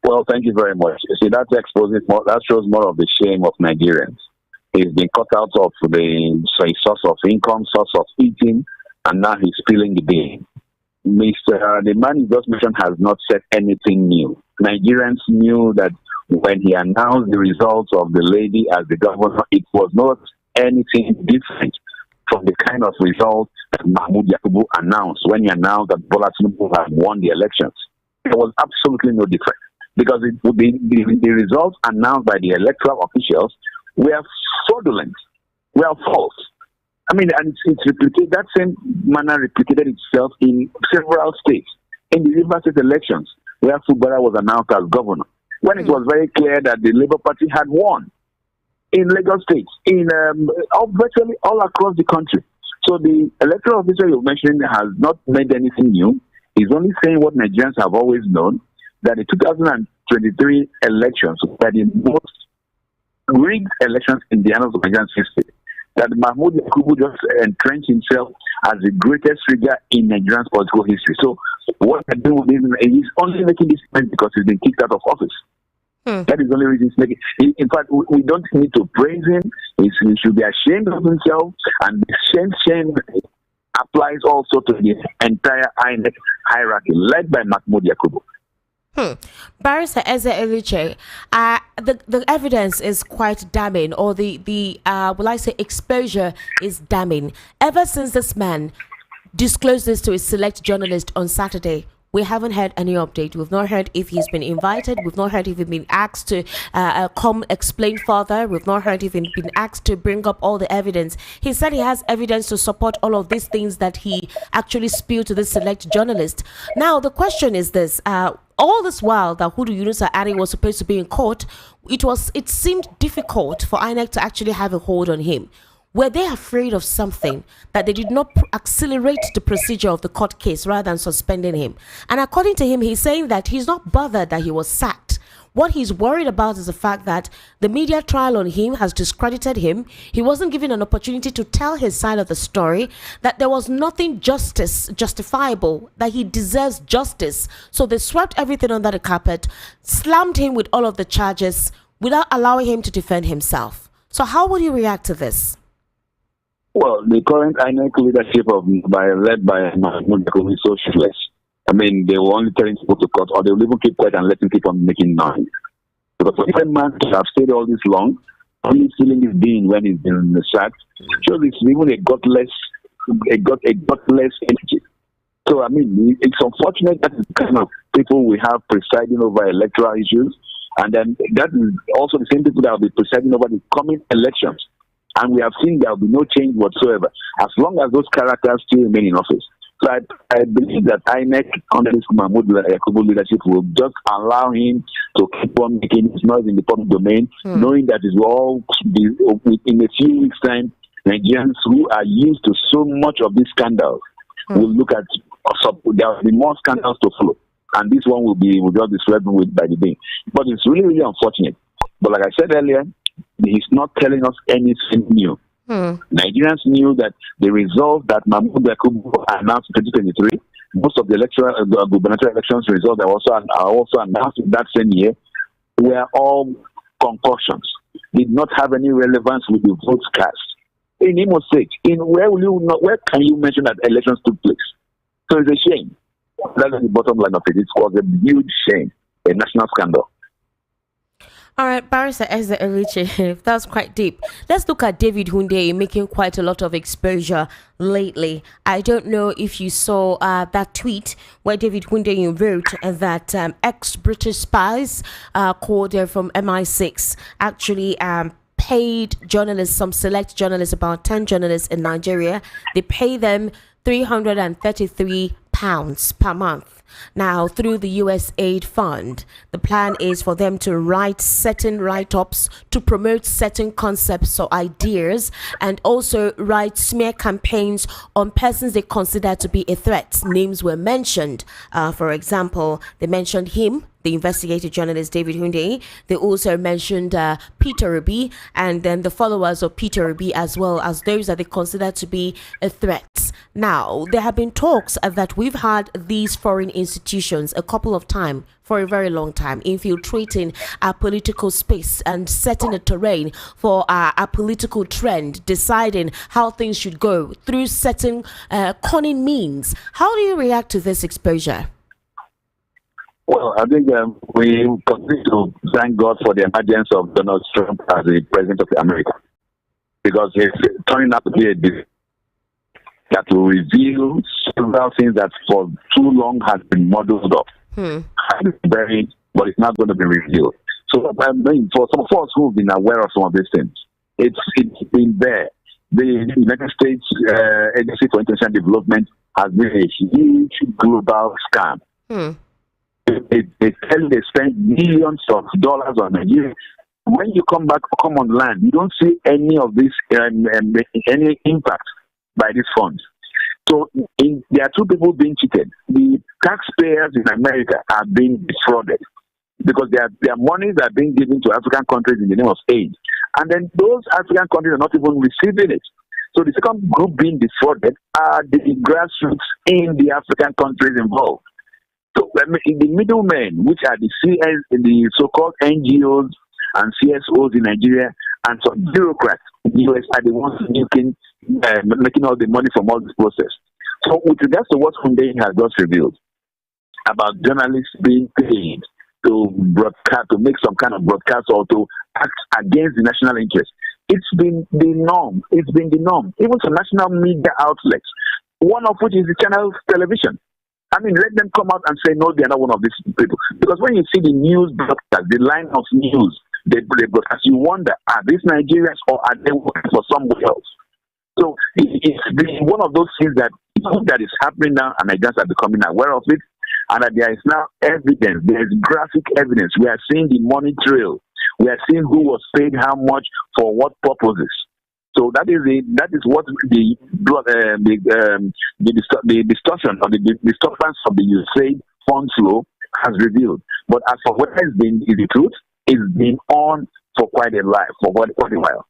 Well, thank you very much. You see, that shows more of the shame of Nigerians. He's been cut out of the source of income, source of eating, and now he's feeling the pain. The man you just mentioned has not said anything new. Nigerians knew that when he announced the results of the lady as the governor, it was not anything different from the kind of result that MAHMOUD Yakubu announced when he announced that Bola Tinubu had won the elections. There was absolutely no difference, because the results announced by the electoral officials were fraudulent, were false. I mean, and it's replicated, that same manner replicated itself in several states. In the Rivers State elections, where Fubara was announced as governor, when it was very clear that the Labour Party had won. In Lagos State, virtually all across the country. So the electoral officer you're mentioning has not made anything new. He's only saying what Nigerians have always known, that the 2023 elections were the most rigged elections in the annals of Nigerian history. That MAHMOUD Yakubu just entrenched himself as the greatest figure in Nigerian's political history. So what they're doing with him is only making this point because he's been kicked out of office. That is the only reason he's making. In fact, we don't need to praise him. He should be ashamed of himself, and the shame applies also to the entire INEC hierarchy led by MAHMOUD Yakubu. Barrister Eze Eliche, the evidence is quite damning, or the will I say exposure is damning. Ever since this man disclosed this to a select journalist on Saturday, we haven't heard any update. We've not heard if he's been invited. We've not heard if he's been asked to come explain further. We've not heard if he's been asked to bring up all the evidence. He said he has evidence to support all of these things that he actually spilled to this select journalist. Now, the question is this. All this while that Collected-Yunusa Ari was supposed to be in court, it seemed difficult for INEC to actually have a hold on him. Were they afraid of something that they did not accelerate the procedure of the court case rather than suspending him? And according to him, he's saying that he's not bothered that he was sacked. What he's worried about is the fact that the media trial on him has discredited him. He wasn't given an opportunity to tell his side of the story, that there was nothing justifiable, that he deserves justice. So they swept everything under the carpet, slammed him with all of the charges without allowing him to defend himself. So how would you react to this? Well, the current INEC leadership led by MAHMOUD Kanu is so shiftless. I mean, they will only telling people to cut, or they will even keep quiet and let him keep on making noise. Because for a man to have stayed all this long, only feeling his being when he's been sacked, shows it's even a godless entity. So, I mean, it's unfortunate that the kind of people we have presiding over electoral issues, and then that is also the same people that will be presiding over the coming elections. And we have seen there will be no change whatsoever as long as those characters still remain in office. So I believe that INEC under this MAHMOUD Yakubu leadership will just allow him to keep on making his noise in the public domain, knowing that it will all be in a few weeks' time. Nigerians who are used to so much of these scandals will look at there will be more scandals to follow, and this one will just be swept with by the day. But it's really, really unfortunate. But like I said earlier, he's not telling us anything new. Nigerians knew that the result that MAHMOUD Yakubu announced in 2023, most of the gubernatorial elections results that are also announced in that same year, were all concoctions. Did not have any relevance with the votes cast. In Imo State, where can you mention that elections took place? So it's a shame. That's the bottom line of it. It was a huge shame, a national scandal. All right, Barrister Eze Eliche, that's quite deep. Let's look at David Hunde making quite a lot of exposure lately. I don't know if you saw that tweet where David Hunde wrote that ex-British spies called from MI6 actually paid journalists, some select journalists, about 10 journalists in Nigeria. They pay them £333 per month. Now, through the USAID fund, the plan is for them to write certain write-ups to promote certain concepts or ideas, and also write smear campaigns on persons they consider to be a threat. Names were mentioned. For example, they mentioned him, the investigative journalist David Hunde. They also mentioned Peter Obi, and then the followers of Peter Obi, as well as those that they consider to be a threat. Now, there have been talks that we've had these foreign institutions a couple of times for a very long time, infiltrating our political space and setting a terrain for our political trend, deciding how things should go through certain cunning means. How do you react to this exposure? Well, I think we continue to thank God for the emergence of Donald Trump as the president of America, because he's turning out to be a that will reveal several things that for too long has been muddled up, has been buried, but it's not going to be revealed. So, I mean, for some of us who've been aware of some of these things, it's been there. The United States Agency for International Development has been a huge global scam. They spend millions of dollars on Nigeria. When you come on land, you don't see any of this, any impact by these funds. So there are two people being cheated. The taxpayers in America are being defrauded because their monies are being given to African countries in the name of aid. And then those African countries are not even receiving it. So the second group being defrauded are the grassroots in the African countries involved. So the middlemen, which are the so-called NGOs and CSOs in Nigeria, and some bureaucrats in the US are the ones making all the money from all this process. So with regards to what Hyundai has just revealed about journalists being paid to broadcast, to make some kind of broadcast or to act against the national interest, it's been the norm. It's been the norm. Even some national media outlets, one of which is the Channel Television. I mean, let them come out and say, no, they're not one of these people. Because when you see the news broadcast, the line of news, they broadcast, you wonder, are these Nigerians or are they working for somebody else? So it's one of those things that is happening now, and Nigerians are becoming aware of it, and that there is now evidence, there is graphic evidence. We are seeing the money trail. We are seeing who was paid how much for what purposes. So that is what the distortion or the disturbance of the USAID fund flow has revealed. But as for what has been the truth, it's been on for quite a while.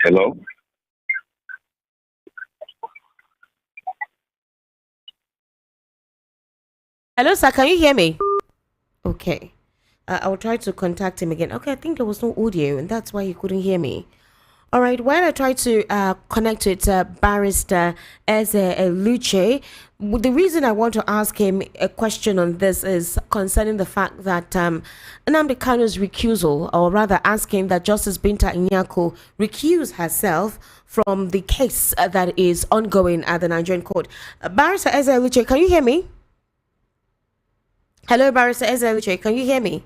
Hello? Hello, sir. Can you hear me? Okay. I'll try to contact him again. Okay, I think there was no audio, and that's why he couldn't hear me. All right, while I try to connect with Barrister Eze Luce, the reason I want to ask him a question on this is concerning the fact that Nnamdi Kanu's recusal, or rather asking that Justice Binta Nyako recuse herself from the case that is ongoing at the Nigerian court. Barrister Eze Luce, can you hear me? Hello, Barrister Eze Luce, can you hear me?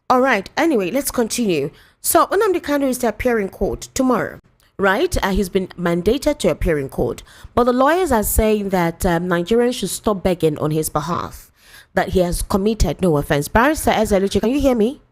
All right, anyway, let's continue. So, Nnamdi Kanu is to appear in court tomorrow, right? He's been mandated to appear in court. But the lawyers are saying that Nigerians should stop begging on his behalf, that he has committed no offense. Barrister Eze Luce, can you hear me?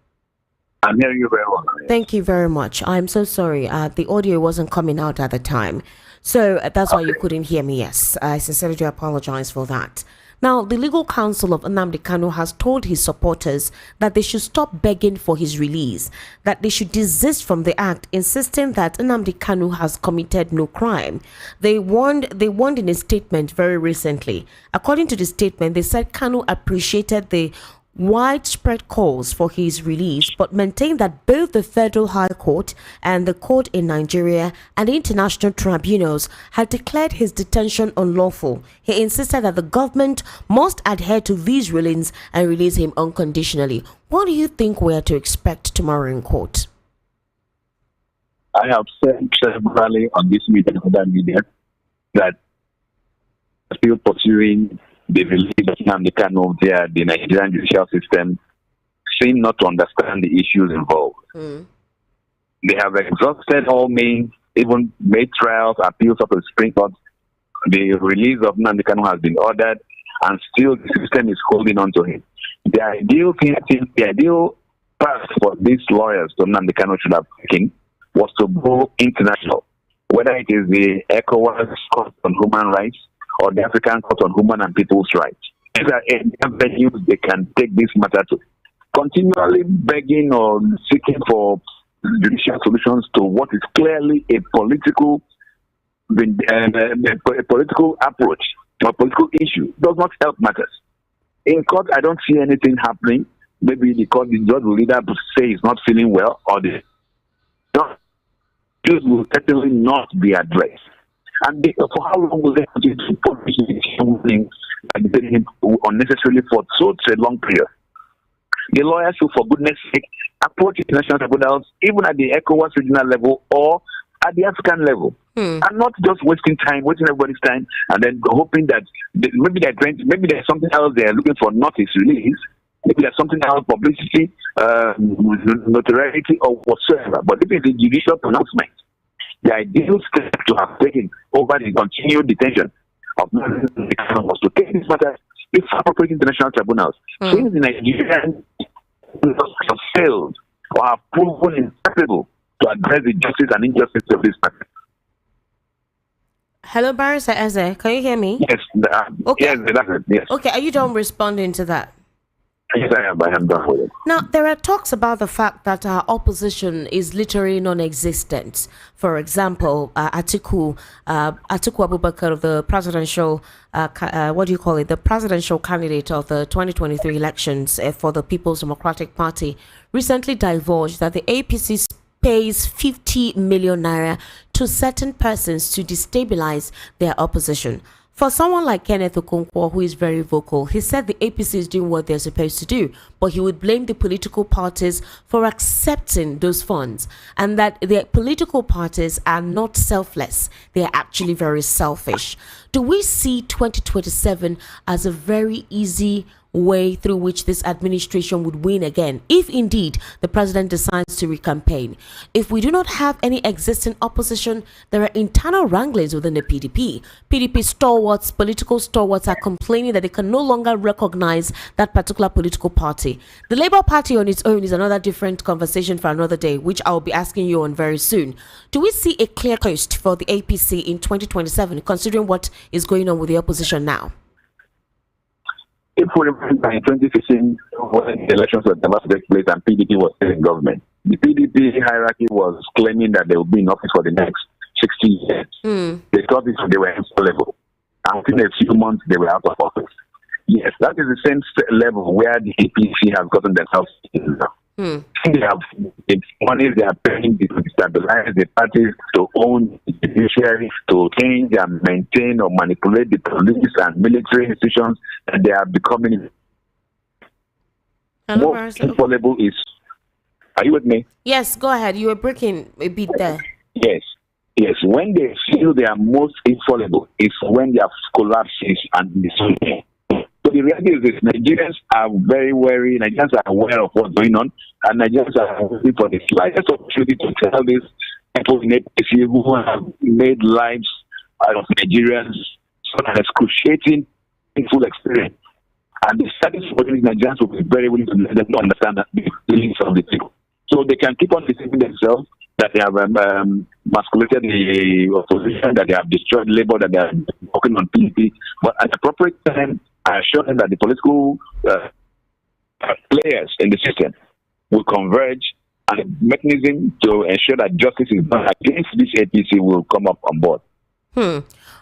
I'm hearing you very well. Thank you very much. I'm so sorry. The audio wasn't coming out at the time. So that's why you couldn't hear me. Yes, I sincerely do apologize for that. Now, the legal counsel of Nnamdi Kanu has told his supporters that they should stop begging for his release, that they should desist from the act, insisting that Nnamdi Kanu has committed no crime. They warned in a statement very recently. According to the statement, they said Kanu appreciated the widespread calls for his release, but maintained that both the Federal High Court and the court in Nigeria and international tribunals had declared his detention unlawful. He insisted that the government must adhere to these rulings and release him unconditionally. What do you think we are to expect tomorrow in court? I have said severally on this media and other media that still pursuing the release of Nnamdi Kanu via the Nigerian judicial system seem not to understand the issues involved. They have exhausted all means, even made trials, appeals up to the Supreme Court. The release of Nnamdi Kanu has been ordered, and still the system is holding on to him. The ideal path for these lawyers to Nnamdi Kanu should have taken was to go international, whether it is the ECOWAS Court on Human Rights or the African Court on Human and People's Rights. These are avenues they can take this matter to. Continually begging or seeking for judicial solutions to what is clearly a political approach or political issue does not help matters. In court, I don't see anything happening. Maybe the judge will either say he's not feeling well, or the issues will certainly not be addressed. And for how long will they continue to punish him unnecessarily for such a long period? The lawyers should, for goodness sake, approach international tribunals, even at the ECOWAS regional level or at the African level, And not just wasting everybody's time, and then hoping that maybe there's something else they're looking for, not its release. Maybe there's something else, publicity, notoriety, or whatsoever. But if it's a judicial pronouncement, the ideal step to have taken over the continued detention of Nnamdi Kanu was to take this matter before appropriate international tribunals. Since the Nigerian have failed or have proven impossible to address the justice and injustice of this matter. Hello, Barrister Eze. Can you hear me? Yes. Okay. Yes, that's it. Yes. Okay, are you done responding to that? Yes, I am. I am done with it. Now, there are talks about the fact that our opposition is literally non-existent. For example, Atiku Abubakar, the presidential, the presidential candidate of the 2023 elections for the People's Democratic Party, recently divulged that the APC pays 50 million naira to certain persons to destabilize their opposition. For someone like Kenneth Okonkwo, who is very vocal, he said the APC is doing what they're supposed to do, but he would blame the political parties for accepting those funds, and that the political parties are not selfless. They are actually very selfish. Do we see 2027 as a very easy way through which this administration would win again, if indeed the president decides to recampaign? If we do not have any existing opposition, there are internal wranglings within the PDP. PDP stalwarts, political stalwarts, are complaining that they can no longer recognize that particular political party. The Labour Party on its own is another different conversation for another day, which I'll be asking you on very soon. Do we see a clear coast for the APC in 2027, considering what is going on with the opposition now? If we remember in 2015, when the elections were about to take place and PDP was still in government, the PDP hierarchy was claiming that they would be in office for the next 60 years. They thought they were infallible. And within a few months, they were out of office. Yes, that is the same level where the APC has gotten themselves in now. They have the money they are paying to destabilize the parties, to own the judiciary, to change and maintain or manipulate the police and military institutions, and they are becoming more infallible. Are you with me? Yes, go ahead. You were breaking a bit there. Yes. When they feel they are most infallible, it's when their collapses and disorder. So the reality is this: Nigerians are very wary. Nigerians are aware of what's going on, and Nigerians are looking for the slightest opportunity to tell these people in APC who have made lives out of Nigerians such an excruciating, painful experience. And the status for these Nigerians will be very willing to let them understand that the feelings of the people. So they can keep on deceiving themselves that they have masculated the opposition, that they have destroyed Labour, that they are working on PDP. But at the appropriate time, I assure them that the political players in the system will converge, and the mechanism to ensure that justice is done against this APC will come up on board.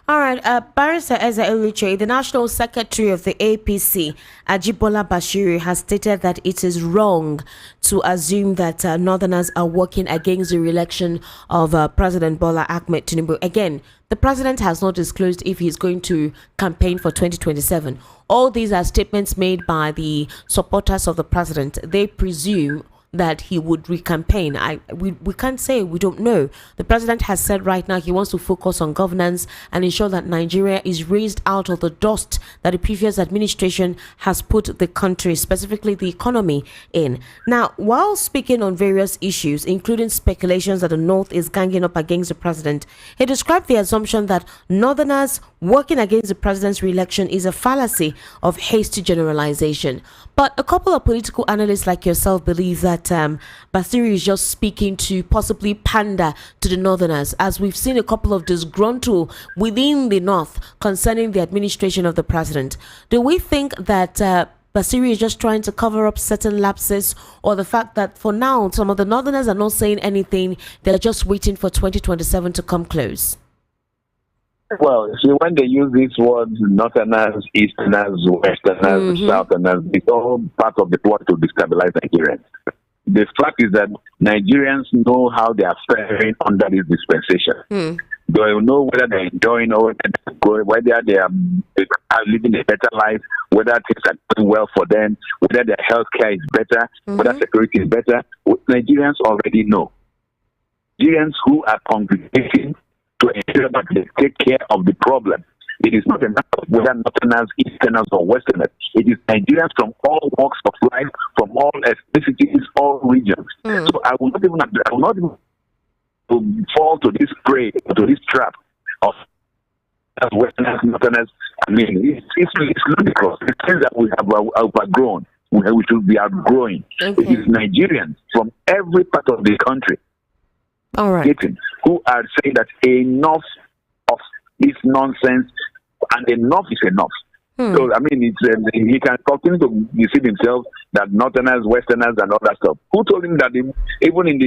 All right, Barrister Eze Eluche, the National Secretary of the APC, Ajibola Bashiru, has stated that it is wrong to assume that Northerners are working against the re-election of President Bola Ahmed Tinubu. Again, the president has not disclosed if he's going to campaign for 2027. All these are statements made by the supporters of the president. They presume that he would recampaign. We can't say, we don't know. The president has said right now he wants to focus on governance and ensure that Nigeria is raised out of the dust that the previous administration has put the country, specifically the economy, in. Now, while speaking on various issues, including speculations that the North is ganging up against the president, he described the assumption that Northerners working against the president's re-election is a fallacy of hasty generalization. But a couple of political analysts like yourself believe that Basiru is just speaking to possibly pander to the Northerners, as we've seen a couple of disgruntled within the North concerning the administration of the president. Do we think that Basiru is just trying to cover up certain lapses, or the fact that for now some of the Northerners are not saying anything, they're just waiting for 2027 to come close? Well, see, when they use these words, Northerners, Easterners, Westerners, Southerners, it's all part of the plot to destabilize Nigerians. The fact is that Nigerians know how they are faring under this dispensation. They will know whether they're enjoying or whether they are living a better life, whether things are going well for them, whether their health care is better, whether security is better. Nigerians already know. Nigerians who are congregating to ensure that they take care of the problem. It is not enough whether Northerners, Easterners, or Westerners. It is Nigerians from all walks of life, from all ethnicities, all regions. So I will not even fall to this prey, to this trap of Westerners, Northerners. I mean, it's ludicrous. It's things that we have overgrown. We should be outgrowing. Okay. It is Nigerians from every part of the country, All right, who are saying that enough of this nonsense, and enough is enough. So I mean, he can continue to deceive himself that Northerners, Westerners, and all that stuff. Who told him that even in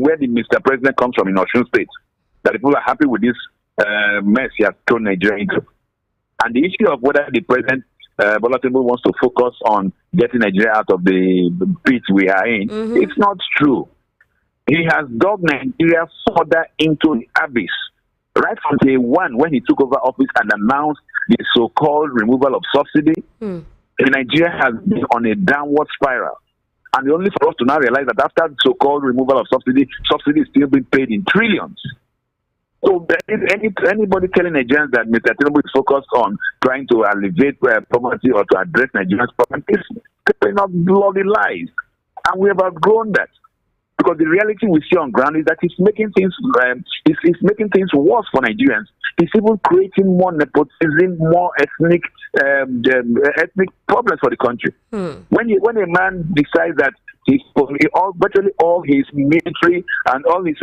where the Mr. President comes from in Osun State, that people are happy with this mess he has thrown Nigeria into? And the issue of whether the president Bola Tinubu wants to focus on getting Nigeria out of the pit we are in, it's not true. He has dug Nigeria further into the abyss. Right from day one, when he took over office and announced the so-called removal of subsidy, Nigeria has been on a downward spiral. And only for us to now realize that after the so-called removal of subsidy is still being paid in trillions. So anybody telling Nigerians that Mr. Tinubu is focused on trying to alleviate poverty or to address Nigerians' problems is not bloody lies. And we have outgrown that. Because the reality we see on ground is that it's making things worse for Nigerians. It's even creating more nepotism, more ethnic problems for the country. When a man decides that virtually all his military and all his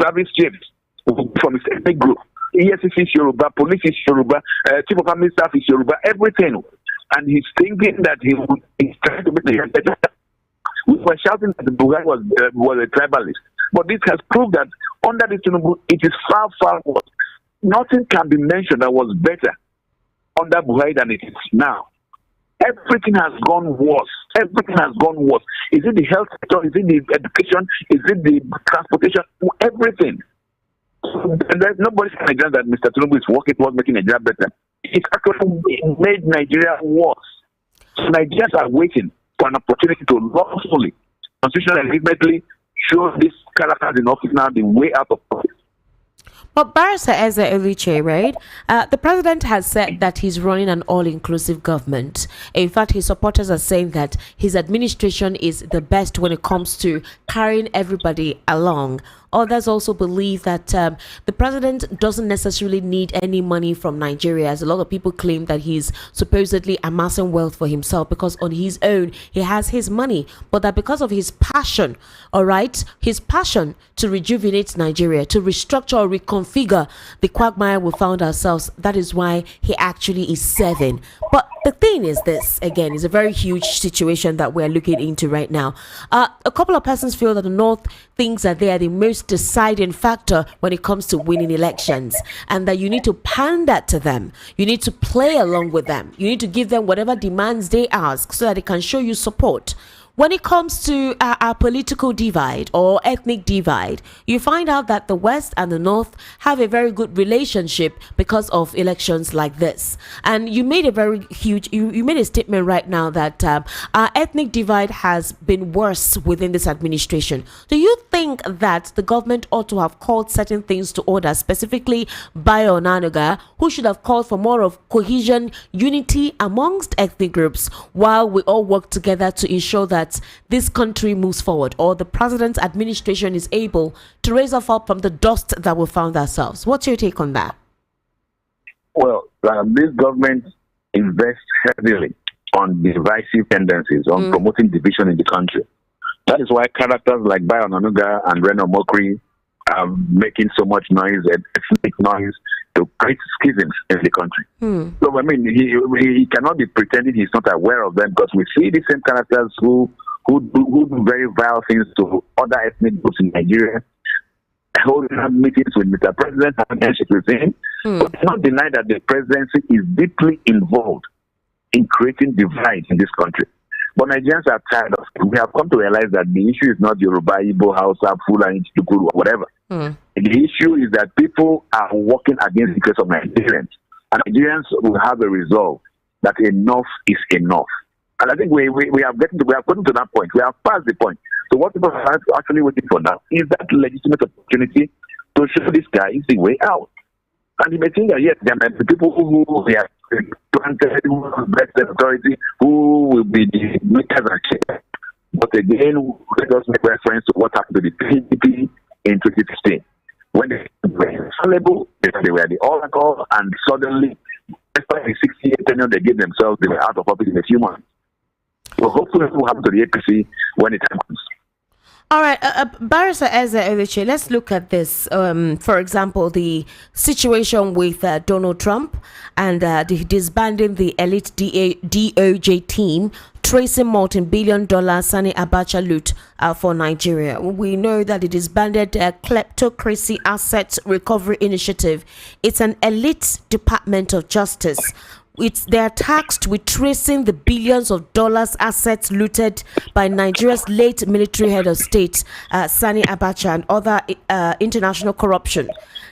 service chiefs from his ethnic group, ESCC is Yoruba, police is Yoruba, chief of army staff is Yoruba, everything, and he's thinking that he's trying to make the we were shouting that the Buhari was a tribalist. But this has proved that under this Tinubu, it is far, far worse. Nothing can be mentioned that was better under Buhari than it is now. Everything has gone worse. Everything has gone worse. Is it the health sector? Is it the education? Is it the transportation? Everything. And there's nobody saying that Mr. Tinubu is working towards making Nigeria better. It's actually made Nigeria worse. So Nigerians are waiting for an opportunity to lawfully, constitutionally, and legitimately show these characters in office now the way out of office. But Barrister Eze Eliche, right? The president has said that he's running an all-inclusive government. In fact, his supporters are saying that his administration is the best when it comes to carrying everybody along. Others also believe that the president doesn't necessarily need any money from Nigeria, as a lot of people claim that he's supposedly amassing wealth for himself because on his own he has his money, but that because of his passion, all right, his passion to rejuvenate Nigeria, to restructure or reconfigure the quagmire we found ourselves, that is why he actually is serving. But the thing is this, again, is a very huge situation that we're looking into right now. A couple of persons feel that the North thinks that they are the most deciding factor when it comes to winning elections, and that you need to pander to them. You need to play along with them. You need to give them whatever demands they ask so that they can show you support. When it comes to our political divide or ethnic divide, you find out that the West and the North have a very good relationship because of elections like this. And you made a very huge, you made a statement right now that our ethnic divide has been worse within this administration. Do you think that the government ought to have called certain things to order, specifically Bayo Onanuga, who should have called for more of cohesion, unity amongst ethnic groups, while we all work together to ensure that this country moves forward, or the president's administration is able to raise us up from the dust that we found ourselves? What's your take on that? Well, this government invests heavily on divisive tendencies, on promoting division in the country. That is why characters like Bayo Onanuga and Reno Mokri are making so much noise, ethnic noise, to create schisms in the country. So, I mean, he cannot be pretending he's not aware of them, because we see the same characters who do very vile things to other ethnic groups in Nigeria, holding meetings with Mr. President, having handshakes with him. But cannot deny that the presidency is deeply involved in creating divide in this country. But Nigerians are tired of it. We have come to realize that the issue is not Yoruba, Igbo, Hausa, Fulani, Chukuru, or whatever. The issue is that people are working against the interest of Nigerians. And Nigerians will have a resolve that enough is enough. And I think we have gotten to that point. We have passed the point. So what people are actually waiting for now is that legitimate opportunity to show this guy is the way out. And you may think that, yes, there might be people who are planted, who have vested authority, who will be the makers and shakers. But again, let us make reference to what happened to the PDP in 2016. When they were infallible, they were the oracle, and suddenly, despite the 60-year tenure they gave themselves, they were out of office in a few months. So hopefully it will happen to the APC when it happens. All right, Barrister Eze Edeche, let's look at this. For example, the situation with Donald Trump and disbanding the elite DOJ team, tracing multi-billion-dollar Sani Abacha loot for Nigeria. We know that it disbanded Kleptocracy Assets Recovery Initiative. It's an elite Department of Justice. They're tasked with tracing the billions of dollars assets looted by Nigeria's late military head of state, Sani Abacha, and other international corruption.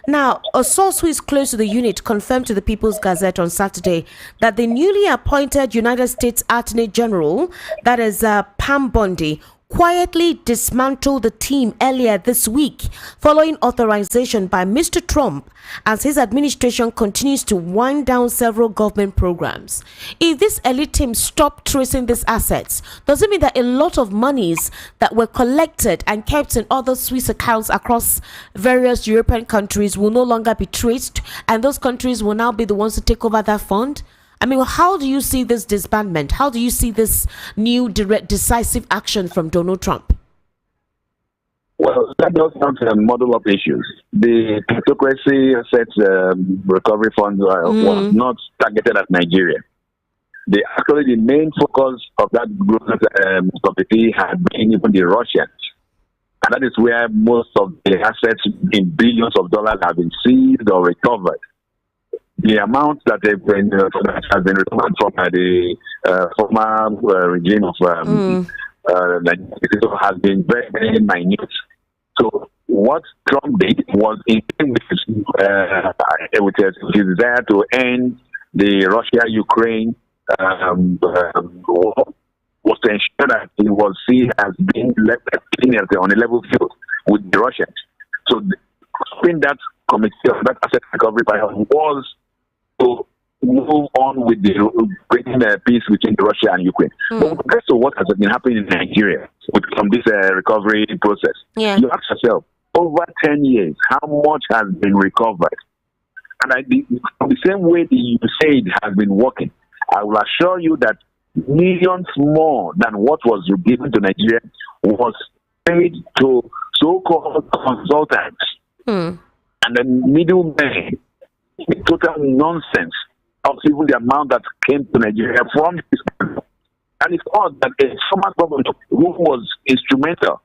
Now, a source who is close to the unit confirmed to the People's Gazette on Saturday that the newly appointed United States Attorney General, that is Pam Bondi, quietly dismantled the team earlier this week following authorization by Mr. Trump as his administration continues to wind down several government programs. If this elite team stopped tracing these assets, does it mean that a lot of monies that were collected and kept in other Swiss accounts across various European countries will no longer be traced, and those countries will now be the ones to take over that fund? I mean, how do you see this disbandment? How do you see this new direct decisive action from Donald Trump? Well, that does not model up issues. The Kleptocracy Assets Recovery Fund was not targeted at Nigeria. Actually, the main focus of that group committee had been even the Russians. And that is where most of the assets in billions of dollars have been seized or recovered. The amount that has been recovered from the former regime of Nigeria has been very, very minute. So what Trump did was in with his desire to end the Russia-Ukraine war, was to ensure that he was seen as being left on a level field with the Russians. So in that committee of that asset recovery panel was to move on with the creating peace between Russia and Ukraine. But regardless of what has been happening in Nigeria from this recovery process, you ask yourself, over 10 years, how much has been recovered? And the same way the USAID has been working, I will assure you that millions more than what was given to Nigeria was paid to so-called consultants and then middlemen. Total nonsense of even the amount that came to Nigeria from this country. And it's odd that a former governor who was instrumental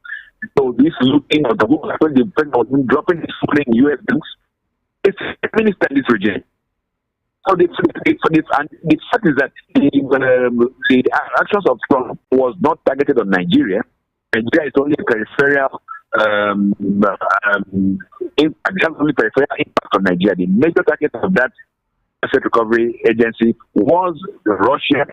to this looting of the president was dropping his foot in U.S. banks, it's a minister in this regime. So the fact is that the actions of Trump was not targeted on Nigeria. Nigeria is only a peripheral peripheral impact on Nigeria. The major target of that asset recovery agency was Russia,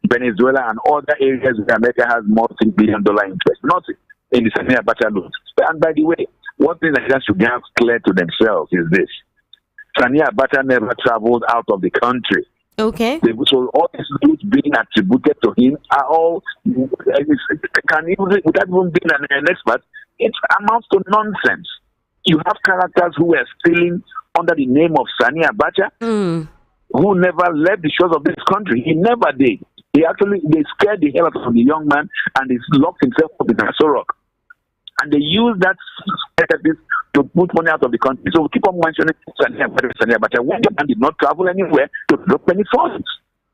Venezuela, and other areas where America has multi-billion-dollar interest. Not in the Sani Abacha loot. And by the way, one thing Nigerians should have clear to themselves is this: Sani Abacha never traveled out of the country. Okay. So all these loot being attributed to him are all without even being an expert, it amounts to nonsense. You have characters who were stealing under the name of Sani Abacha, who never left the shores of this country. He never did. They scared the hell out of the young man, and he locked himself up in Asorok. And they used that to put money out of the country. So we keep on mentioning Sani Abacha when the man did not travel anywhere to drop any funds.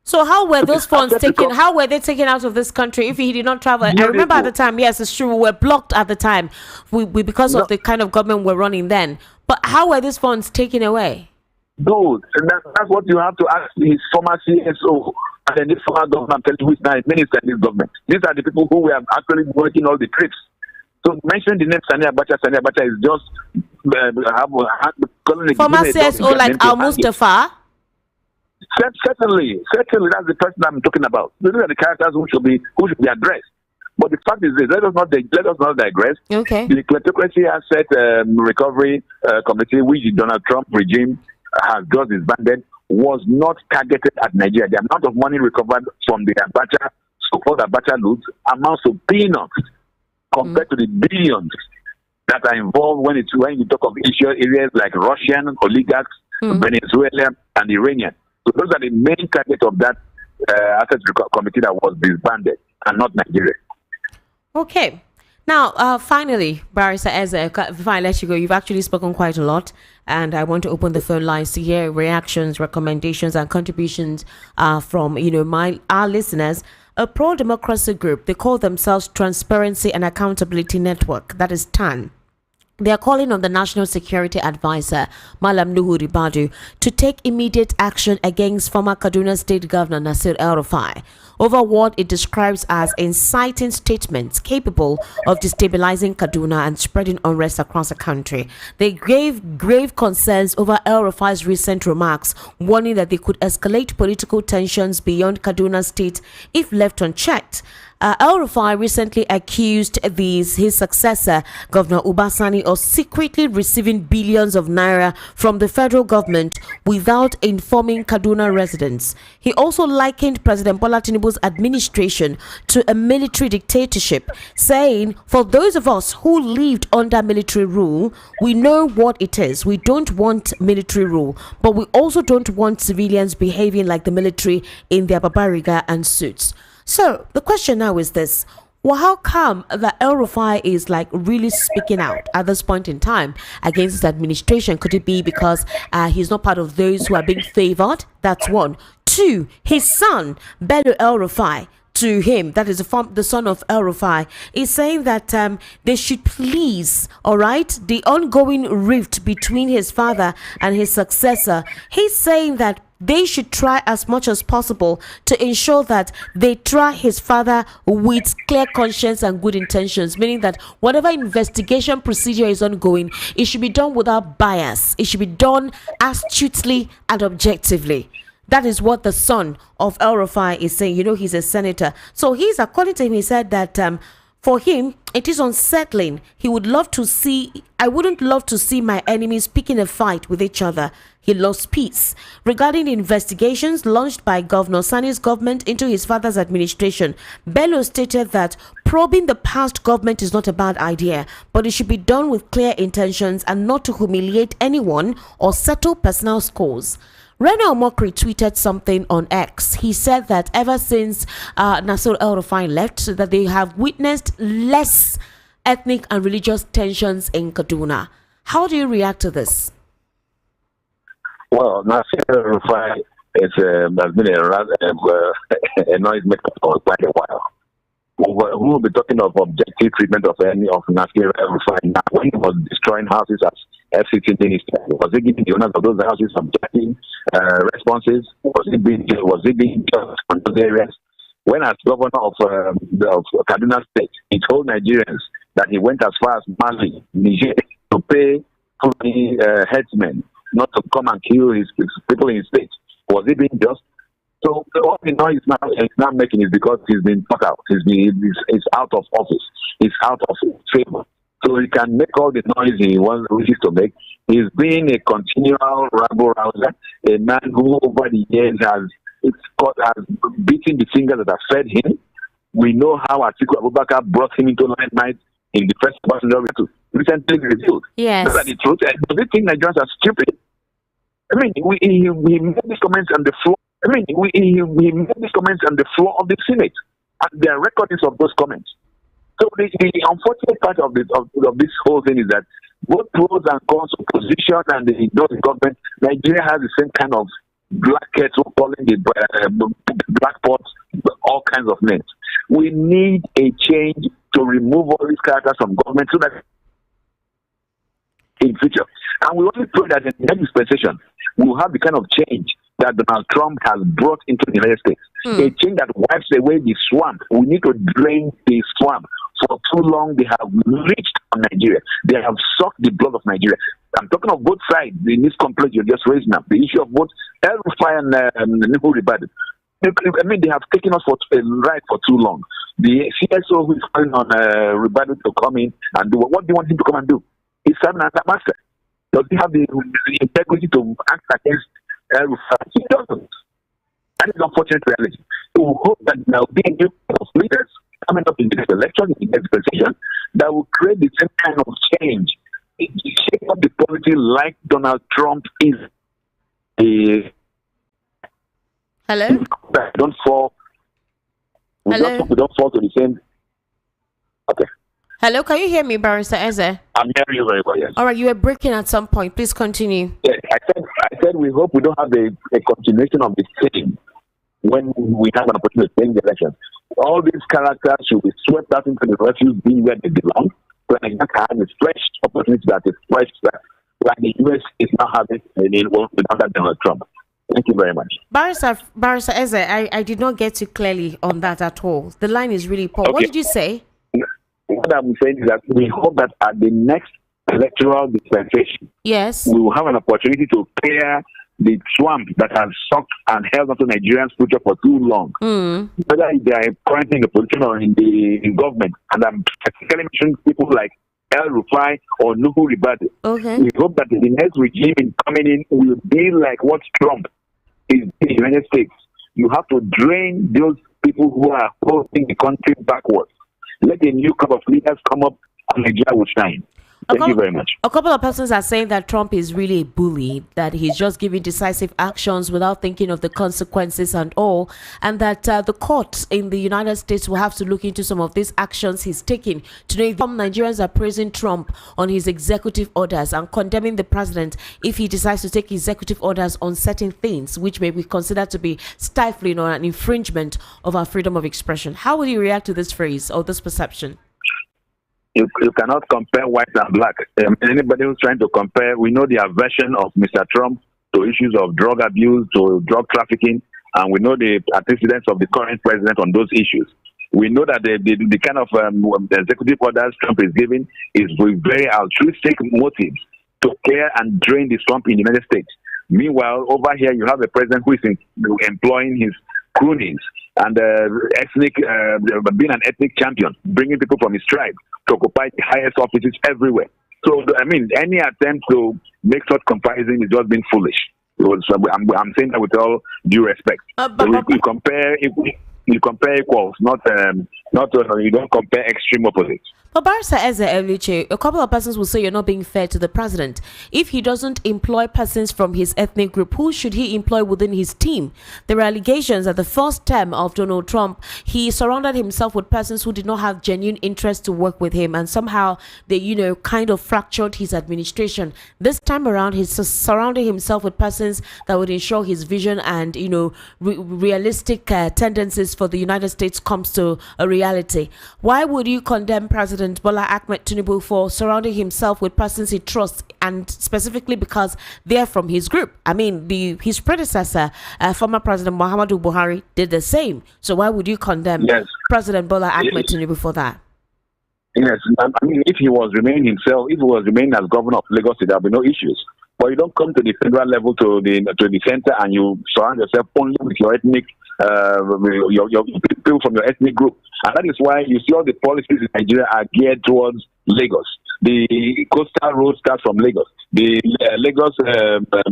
So how were those funds taken? How were they taken out of this country if he did not travel? I remember at the time, yes, it's true, we were blocked at the time because of the kind of government we're running then. But how were these funds taken away? No, that's what you have to ask his former CSO and then this former government, who is now a minister in this government. These are the people who were actually working all the trips. So mentioning the name Sani Abacha is just former CSO like Al Mustafa. Certainly, that's the person I'm talking about. These are the characters who should be addressed. But the fact is this: let us not digress. Okay. The Kleptocracy Asset Recovery Committee, which the Donald Trump regime has just disbanded, was not targeted at Nigeria. The amount of money recovered from the Abacha, so-called Abacha loot, amounts to peanuts compared to the billions that are involved when you talk of issue areas like Russian oligarchs, Venezuela, and Iranian. So those are the main targets of that Asset Committee that was disbanded, and not Nigeria. Okay. Now, finally, Barrister Eze, before I let you go, you've actually spoken quite a lot, and I want to open the phone lines to hear reactions, recommendations, and contributions from our listeners. A pro-democracy group, they call themselves Transparency and Accountability Network, that is TAN. They are calling on the National Security Advisor, Malam Nuhu Ribadu, to take immediate action against former Kaduna State Governor Nasir El-Rufai over what it describes as inciting statements capable of destabilizing Kaduna and spreading unrest across the country. They gave grave concerns over El-Rufai's recent remarks, warning that they could escalate political tensions beyond Kaduna State if left unchecked. El-Rufai recently accused his successor, Governor Ubasani, of secretly receiving billions of naira from the federal government without informing Kaduna residents. He also likened President Bola Tinubu's administration to a military dictatorship, saying, "For those of us who lived under military rule, we know what it is. We don't want military rule, but we also don't want civilians behaving like the military in their babariga and suits." So the question now is this: well, how come that El-Rufai is really speaking out at this point in time against his administration? Could it be because he's not part of those who are being favored? That's one. Two, his son, Bello El-Rufai, to him, that is the son of El-Rufai, is saying that they should please, all right, the ongoing rift between his father and his successor. He's saying that they should try as much as possible to ensure that they try his father with clear conscience and good intentions, meaning that whatever investigation procedure is ongoing, it should be done without bias. It should be done astutely and objectively. That is what the son of El-Rufai is saying. He's a senator. So according to him, he said that for him, it is unsettling. I wouldn't love to see my enemies picking a fight with each other. He loves peace. Regarding the investigations launched by Governor Sani's government into his father's administration, Bello stated that probing the past government is not a bad idea, but it should be done with clear intentions and not to humiliate anyone or settle personal scores. Rena Omokri tweeted something on X. He said that ever since Nasir El-Rufai left, that they have witnessed less ethnic and religious tensions in Kaduna. How do you react to this? Well, Nasir El-Rufai has been a noise maker for quite a while. We will be talking of objective treatment of Nasir El-Rufai now. When he was destroying houses as FCT minister, was he giving the owners of those houses objective responses? Was he being just on those areas? When as governor of Kaduna State, he told Nigerians that he went as far as Mali, Niger, to pay the headsmen not to come and kill his people in his state. Was he being just? So what we know he's now making is because he's been put out. He's out of office. He's out of favor. So he can make all the noise he wishes to make. He's been a continual rabble-rouser, a man who over the years has beaten the fingers that have fed him. We know how Atiku Abubakar brought him into limelight in the first passenger to recently revealed. Yes. That's the truth. Does he think Nigerians are stupid? I mean, he made these comments on the floor. He made these comments on the floor of the Senate, and there are recordings of those comments. So the unfortunate part of this whole thing is that both pros and cons of opposition and the government, Nigeria has the same kind of black cats, calling the black pots, all kinds of names. We need a change to remove all these characters from government so that in future. And we only pray that in the next dispensation, we will have the kind of change that Donald Trump has brought into the United States. A change that wipes away the swamp. We need to drain the swamp. For too long, they have leached on Nigeria. They have sucked the blood of Nigeria. I'm talking of both sides in this conflict you just raised now. The issue of both El-Rufai and Nuhu Ribadu. I mean, they have taken us for a ride for too long. The CSO who is calling on Bribes to come in and do what do you want him to come and do? He's serving as a master. Does he have the integrity to act against Rufai? He doesn't. That is unfortunate reality. So we hope that there will be a new group of leaders coming up in the next election, in the next position, that will create the same kind of change. Shape up the polity like Donald Trump is a. Hello? Don't fall. Hello? We don't fall to the same. Okay. Hello, can you hear me, Barrister Eze? I'm hearing you very well, yes. All right, you were breaking at some point. Please continue. Yes, I said we hope we don't have a continuation of the same when we have an opportunity to change the elections. All these characters should be swept out into the refuse bin where they belong. So I have a fresh opportunity that is fresh, like the US is now having without Donald Trump. Thank you very much. Barrister Eze, I did not get you clearly on that at all. The line is really poor. Okay. What did you say? What I'm saying is that we hope that at the next electoral dispensation, Yes. we will have an opportunity to clear the swamp that has sucked and held onto Nigerians' future for too long. Whether they are currently in the position or in government, and I'm particularly mentioning people like El Rufai or Nuhu Ribadu. Okay. We hope that the next regime coming in will be like what Trump is in the United States. You have to drain those people who are holding the country backwards. Let a new crop of leaders come up and Nigeria will shine. Thank you very much. A couple of persons are saying that Trump is really a bully, that he's just giving decisive actions without thinking of the consequences and all, and that the courts in the United States will have to look into some of these actions he's taking. Today, some Nigerians are praising Trump on his executive orders and condemning the president if he decides to take executive orders on certain things, which may be considered to be stifling or an infringement of our freedom of expression. How will you react to this phrase or this perception? You cannot compare white and black. Anybody who's trying to compare, we know the aversion of Mr. Trump to issues of drug abuse, to drug trafficking, and we know the antecedents of the current president on those issues. We know that the kind of the executive orders Trump is giving is with very altruistic motives to clear and drain the swamp in the United States. Meanwhile, over here, you have a president who is employing his cronies and being an ethnic champion, bringing people from his tribe to occupy the highest offices everywhere. So, I mean, any attempt to make such comparison is just being foolish. I'm saying that with all due respect. You compare equals, not you don't compare extreme opposites. But Barrister Eze Eluche, a couple of persons will say you're not being fair to the president. If he doesn't employ persons from his ethnic group, who should he employ within his team? There are allegations that the first term of Donald Trump, he surrounded himself with persons who did not have genuine interest to work with him, and somehow they, kind of fractured his administration. This time around, he's surrounding himself with persons that would ensure his vision and, realistic tendencies for the United States comes to a reality. Why would you condemn President Bola Ahmed Tinubu for surrounding himself with persons he trusts, and specifically because they're from his group? I mean, his predecessor, former President Muhammadu Buhari, did the same. So why would you condemn President Bola Ahmed Tinubu for that? Yes, I mean, if he was remaining himself, if he was remaining as governor of Lagos, there would be no issues. But you don't come to the federal level, to the center, and you surround yourself only with your ethnic, your people from your ethnic group. And that is why you see all the policies in Nigeria are geared towards Lagos. The coastal road starts from Lagos. The Lagos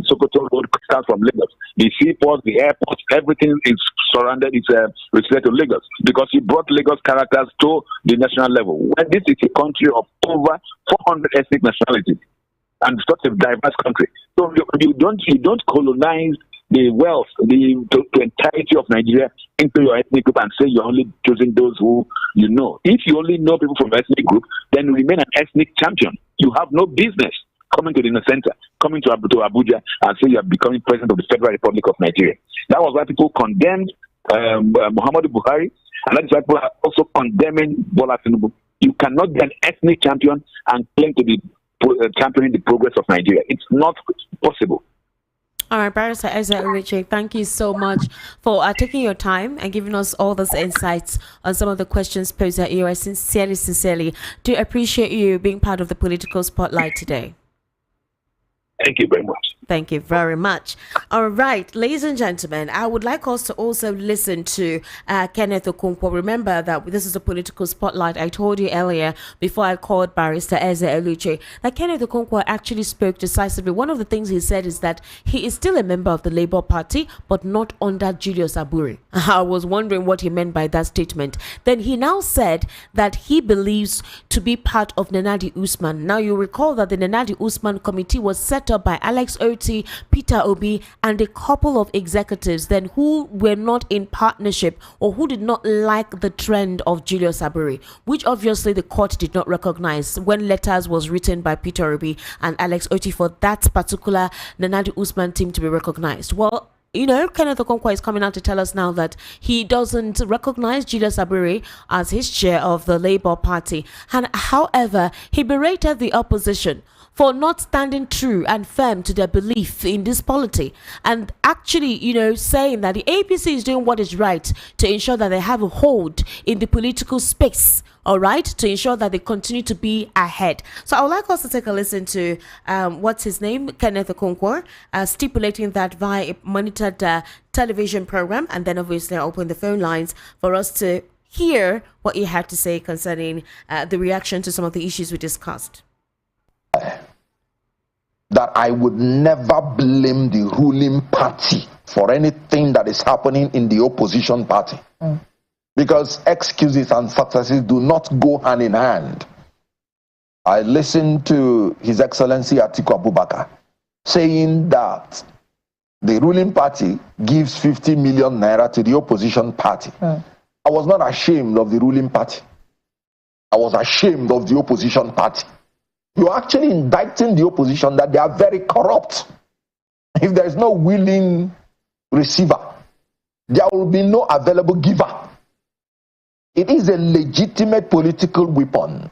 Sokoto road starts from Lagos. The seaport, the airport, everything is surrounded, it's related to Lagos, because you brought Lagos characters to the national level. When this is a country of over 400 ethnic nationalities and such a diverse country, so you don't colonize the wealth, the entirety of Nigeria into your ethnic group and say you're only choosing those who you know. If you only know people from your ethnic group, then remain an ethnic champion. You have no business coming to the center, coming to Abuja and say you are becoming president of the Federal Republic of Nigeria. That was why people condemned Muhammadu Buhari, and that is why people are also condemning Bola Tinubu. You cannot be an ethnic champion and claim to be championing the progress of Nigeria. It's not possible. All right, Barrister Eze Eluche, thank you so much for taking your time and giving us all those insights on some of the questions posed at you. I sincerely do appreciate you being part of the political spotlight today. Thank you very much. Thank you very much. All right, ladies and gentlemen, I would like us to also listen to Kenneth Okonkwo. Remember that this is a political spotlight. I told you earlier, before I called Barrister Eze Eluche, that Kenneth Okonkwo actually spoke decisively. One of the things he said is that he is still a member of the Labour Party, but not under Julius Aburi. I was wondering what he meant by that statement. Then he now said that he believes to be part of Nnamdi Usman. Now, you recall that the Nnamdi Usman committee was set up by Alex Oti, Peter Obi, and a couple of executives then who were not in partnership or who did not like the trend of Julius Aburi, which obviously the court did not recognize when letters was written by Peter Obi and Alex Oti for that particular Nnamdi Usman team to be recognized. Well, you know, Kenneth Okonkwo is coming out to tell us now that he doesn't recognize Julius Aburi as his chair of the Labour Party. And however, he berated the opposition for not standing true and firm to their belief in this polity, and actually, you know, saying that the APC is doing what is right to ensure that they have a hold in the political space, all right, to ensure that they continue to be ahead. So I would like us to take a listen to what's his name, Kenneth Okonkwo, stipulating that via a monitored television program, and then obviously I'll open the phone lines for us to hear what he had to say concerning the reaction to some of the issues we discussed. That I would never blame the ruling party for anything that is happening in the opposition party. Because excuses and successes do not go hand in hand. I listened to His Excellency Atiku Abubakar saying that the ruling party gives 50 million naira to the opposition party. I was not ashamed of the ruling party. I was ashamed of the opposition party. You're actually indicting the opposition that they are very corrupt. If there is no willing receiver, there will be no available giver. It is a legitimate political weapon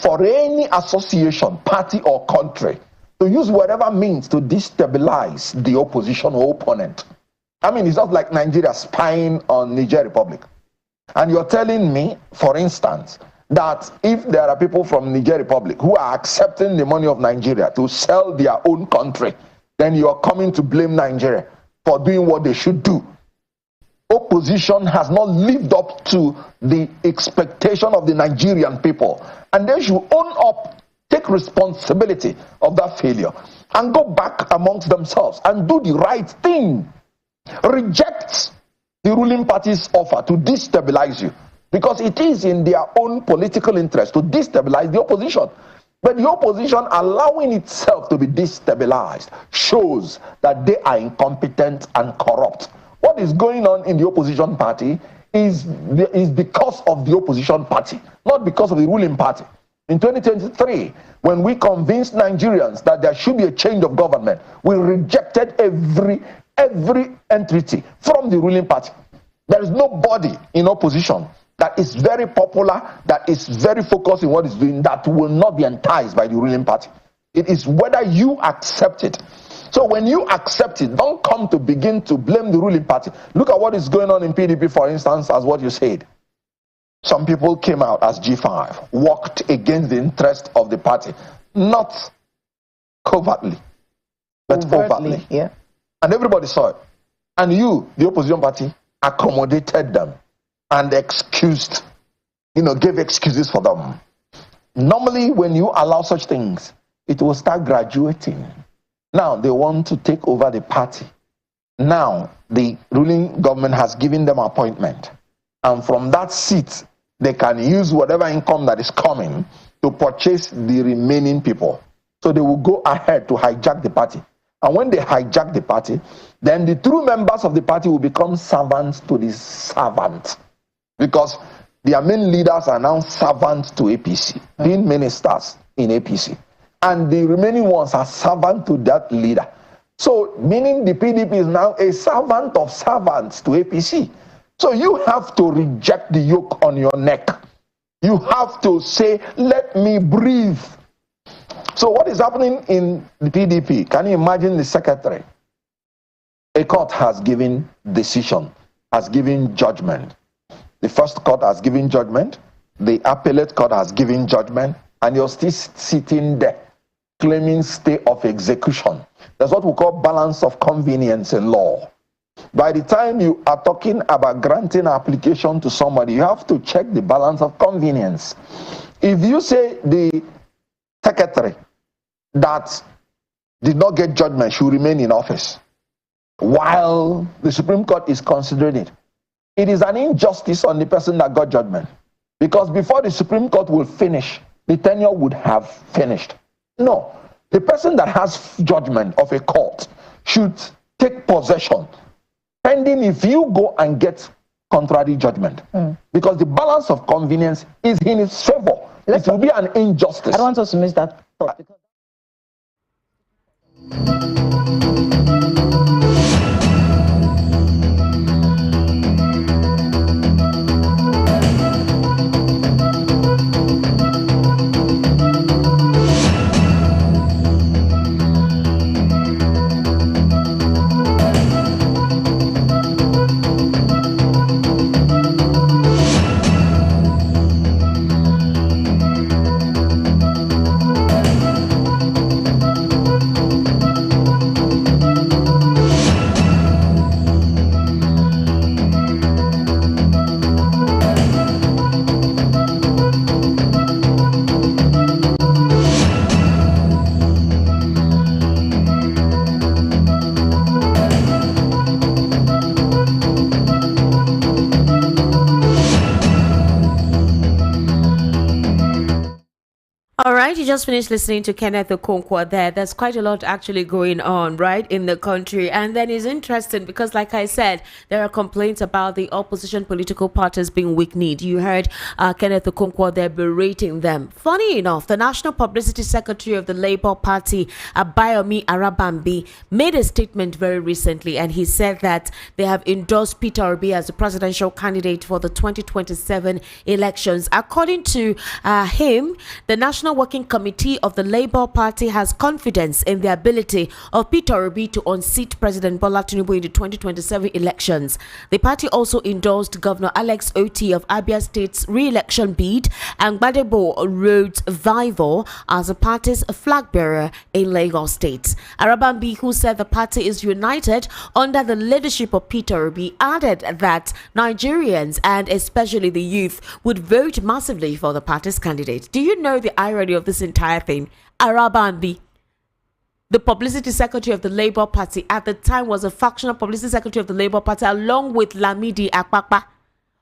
for any association, party, or country to use whatever means to destabilize the opposition or opponent. I mean, it's not like Nigeria spying on Niger Republic. And you're telling me, for instance, that if there are people from Niger Republic who are accepting the money of Nigeria to sell their own country, then you are coming to blame Nigeria for doing what they should do. Opposition has not lived up to the expectation of the Nigerian people, and they should own up, take responsibility of that failure, and go back amongst themselves and do the right thing. Reject the ruling party's offer to destabilize you, because it is in their own political interest to destabilize the opposition. But the opposition allowing itself to be destabilized shows that they are incompetent and corrupt. What is going on in the opposition party is because of the opposition party, not because of the ruling party. In 2023, when we convinced Nigerians that there should be a change of government, we rejected every entity from the ruling party. There is nobody in opposition that is very popular, that is very focused in what it's doing, that will not be enticed by the ruling party. It is whether you accept it. So when you accept it, don't come to begin to blame the ruling party. Look at what is going on in PDP, for instance, as what you said. Some people came out as G5, worked against the interest of the party, not covertly, but overtly. Yeah. And everybody saw it. And you, the opposition party, accommodated them and excused, gave excuses for them. Normally, when you allow such things, it will start graduating. Now, they want to take over the party. Now, the ruling government has given them appointment. And from that seat, they can use whatever income that is coming to purchase the remaining people. So they will go ahead to hijack the party. And when they hijack the party, then the true members of the party will become servants to the servant. Because their main leaders are now servants to APC, being ministers in APC. And the remaining ones are servants to that leader. So, meaning the PDP is now a servant of servants to APC. So you have to reject the yoke on your neck. You have to say, let me breathe. So what is happening in the PDP? Can you imagine the secretary? A court has given decision, has given judgment. The first court has given judgment. The appellate court has given judgment. And you're still sitting there claiming stay of execution. That's what we call balance of convenience in law. By the time you are talking about granting application to somebody, you have to check the balance of convenience. If you say the secretary that did not get judgment should remain in office while the Supreme Court is considering it, it is an injustice on the person that got judgment. Because before the Supreme Court will finish, the tenure would have finished. No, the person that has judgment of a court should take possession, pending if you go and get contrary judgment. Because the balance of convenience is in its favor. It will be an injustice. I don't want us to miss that thought. All right, you just finished listening to Kenneth Okonkwo there. There's quite a lot actually going on, right, in the country. And then it's interesting because, like I said, there are complaints about the opposition political parties being weak-kneed. You heard Kenneth Okonkwo there berating them. Funny enough, the National Publicity Secretary of the Labour Party, Abayomi Arabambi, made a statement very recently, and he said that they have endorsed Peter Obi as the presidential candidate for the 2027 elections. According to him, the National Working Committee of the Labour Party has confidence in the ability of Peter Obi to unseat President Bola Tinubu in the 2027 elections. The party also endorsed Governor Alex Oti of Abia State's re-election bid and Gbadebo Road's Vival as the party's flag bearer in Lagos State. Arabambi, who said the party is united under the leadership of Peter Obi, added that Nigerians and especially the youth would vote massively for the party's candidate. Do you know the irony of this entire thing? Arabambi, the publicity secretary of the Labour Party at the time, was a factional publicity secretary of the Labour Party along with Lamidi Akpakpa,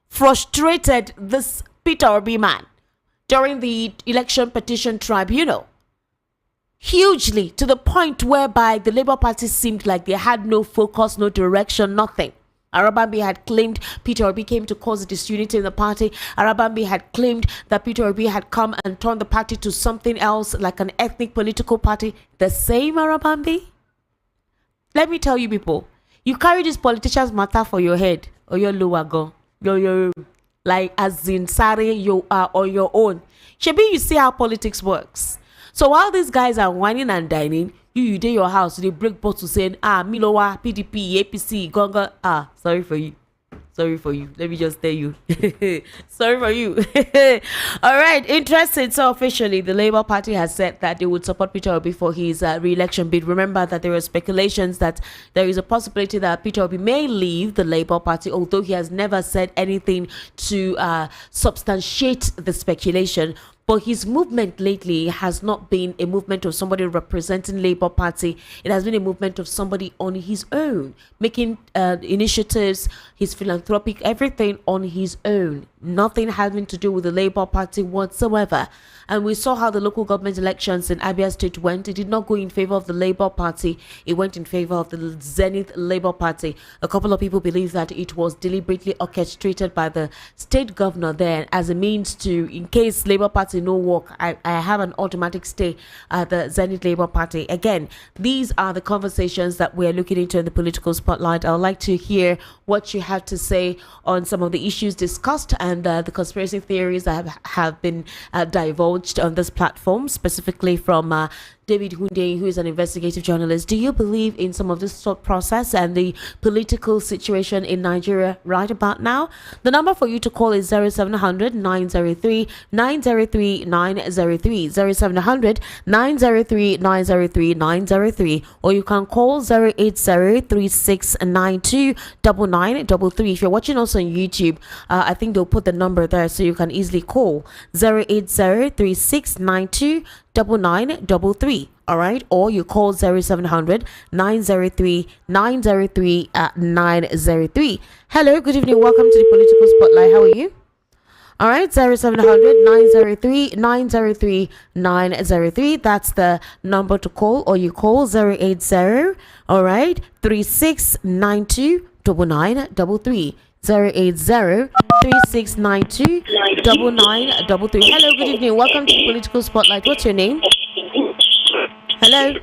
frustrated this Peter Obi man during the election petition tribunal hugely, to the point whereby the Labour Party seemed like they had no focus, no direction, nothing. Arabambi had claimed Peter Obi came to cause disunity in the party. Arabambi had claimed that Peter Obi had come and turned the party to something else, like an ethnic political party. The same Arabambi? Let me tell you people, you carry this politician's matter for your head or your lower gun. Your like as in sorry, you are on your own. Shebi, you see how politics works. So while these guys are whining and dining, you do your house, they break bottles saying, Milowa, PDP, APC, Gonga. Sorry for you. Sorry for you. Let me just tell you. Sorry for you. All right. Interesting. So officially, the Labour Party has said that they would support Peter Obi for his re-election bid. Remember that there were speculations that there is a possibility that Peter Obi may leave the Labour Party, although he has never said anything to substantiate the speculation. But his movement lately has not been a movement of somebody representing Labour Party. It has been a movement of somebody on his own, making initiatives, his philanthropic, everything on his own. Nothing having to do with the Labour Party whatsoever. And we saw how the local government elections in Abia State went. It did not go in favor of the Labour Party. It went in favor of the Zenith Labour Party. A couple of people believe that it was deliberately orchestrated by the state governor there as a means to, in case Labour Party no work, I have an automatic stay at the Zenith Labour Party. Again, these are the conversations that we're looking into in the political spotlight. I would like to hear what you have to say on some of the issues discussed and and the conspiracy theories that have been divulged on this platform, specifically from David Hunde, who is an investigative journalist. Do you believe in some of this thought process and the political situation in Nigeria right about now? The number for you to call is 0700 903 903 903, 0700 903 903 903, or you can call 080 3692 9933. If you're watching us on YouTube, I think they'll put the number there so you can easily call 080 3692 9933. All right, or you call 0700 903 903 903. Hello, good evening, welcome to the Political Spotlight. How are you? All right, 0700 903 903 903. That's the number to call, or you call 080, all right, 3692 9933. 080 3692 9933. Hello, good evening, welcome to the Political Spotlight. What's your name? Hello?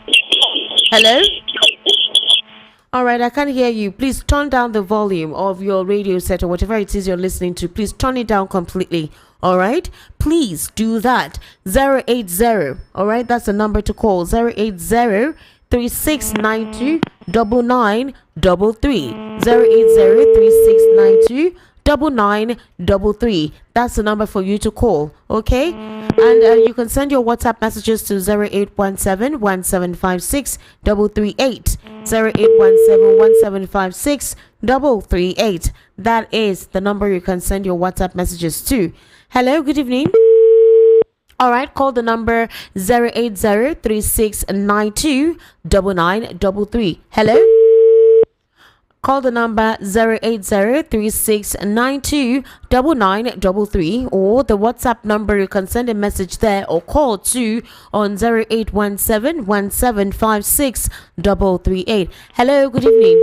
Hello? All right, I can't hear you. Please turn down the volume of your radio set or whatever it is you're listening to. Please turn it down completely. All right? Please do that. 080. All right, that's the number to call. 080 3692 9933. 080 3692 9933. That's the number for you to call. Okay, and you can send your WhatsApp messages to 0817 1756 338. 0817 1756 338. That is the number you can send your WhatsApp messages to. Hello, good evening. All right, call the number 080 3692 9933. Hello. Call the number 080 3692 9933, or the WhatsApp number you can send a message there or call to on 0817 1756 338. Hello, good evening.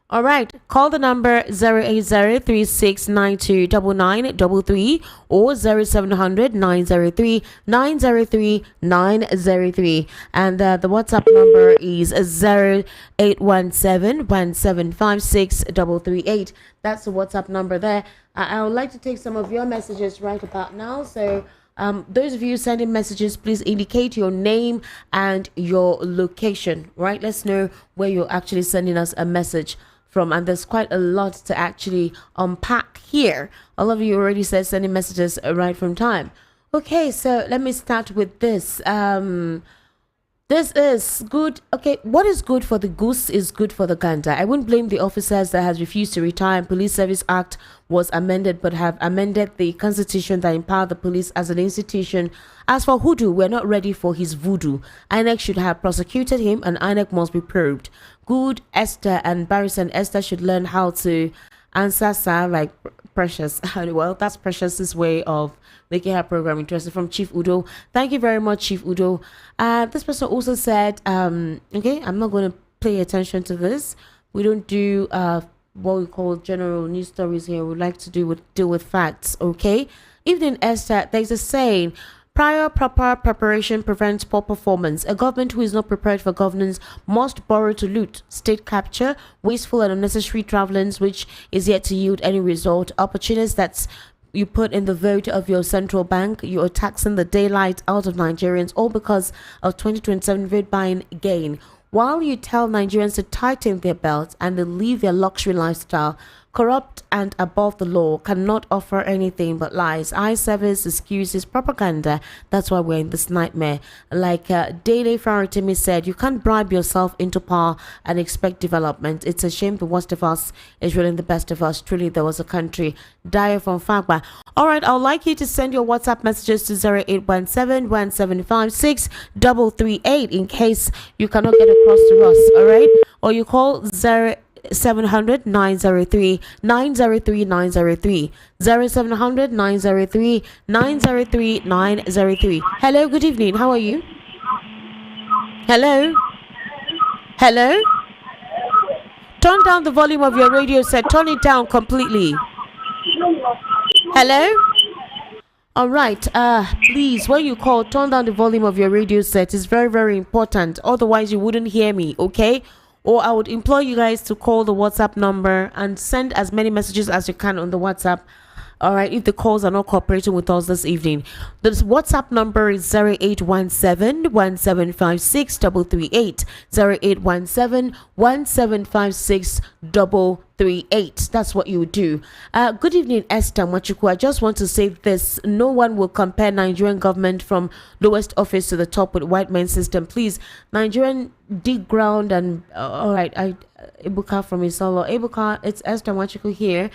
All right, call the number 080 3692 9933 or 0700 903 903 903, and the WhatsApp number is 0817 1756 338. That's the WhatsApp number there. I would like to take some of your messages right about now. So those of you sending messages, please indicate your name and your location. Right, let's know where you're actually sending us a message from, and there's quite a lot to actually unpack here. All of you already said sending messages right from time. Okay, so let me start with this. This is good. Okay, what is good for the goose is good for the gander. I wouldn't blame the officers that has refused to retire. Police Service Act was amended, but have amended the constitution that empowered the police as an institution. As for Hudu, we're not ready for his voodoo. INEC should have prosecuted him, and INEC must be probed. Good Esther and Barris and Esther should learn how to answer sir like Precious. Well, that's Precious's way of making her program interesting. From Chief Udo. Thank you very much, Chief Udo. This person also said, okay, I'm not going to pay attention to this. We don't do what we call general news stories here. We like to deal with facts. Okay. Evening, Esther. There's a saying: prior proper preparation prevents poor performance. A government who is not prepared for governance must borrow to loot. State capture, wasteful and unnecessary travelings, which is yet to yield any result. Opportunities that's you put in the vote of your central bank. You are taxing the daylight out of Nigerians, all because of 2027 vote buying gain. While you tell Nigerians to tighten their belts and to live their luxury lifestyle, corrupt and above the law cannot offer anything but lies, eye service, excuses, propaganda. That's why we're in this nightmare. Like Dele Faritimi said, you can't bribe yourself into power and expect development. It's a shame the worst of us is really the best of us. Truly, there was a country. Dyer from Fagba. All right, I'd like you to send your WhatsApp messages to 0817 1756 338 in case you cannot get across to us. All right, or you call 0700 903 903 903, 0700 903 903 903. Hello, good evening. How are you? Hello? Hello? Turn down the volume of your radio set. Turn it down completely. Hello? All right. Please, when you call, turn down the volume of your radio set. It's very, very important. Otherwise, you wouldn't hear me, okay? Or I would implore you guys to call the WhatsApp number and send as many messages as you can on the WhatsApp. All right, if the calls are not cooperating with us this evening, the WhatsApp number is 0817 1756 338. 0817 1756 338. That's what you do. Good evening, Esther Machuku. I just want to say this: no one will compare Nigerian government from lowest office to the top with white men system. Please, Nigerian dig ground and all right. Ibuka from Isolo. Ibuka, it's Esther Machuku here.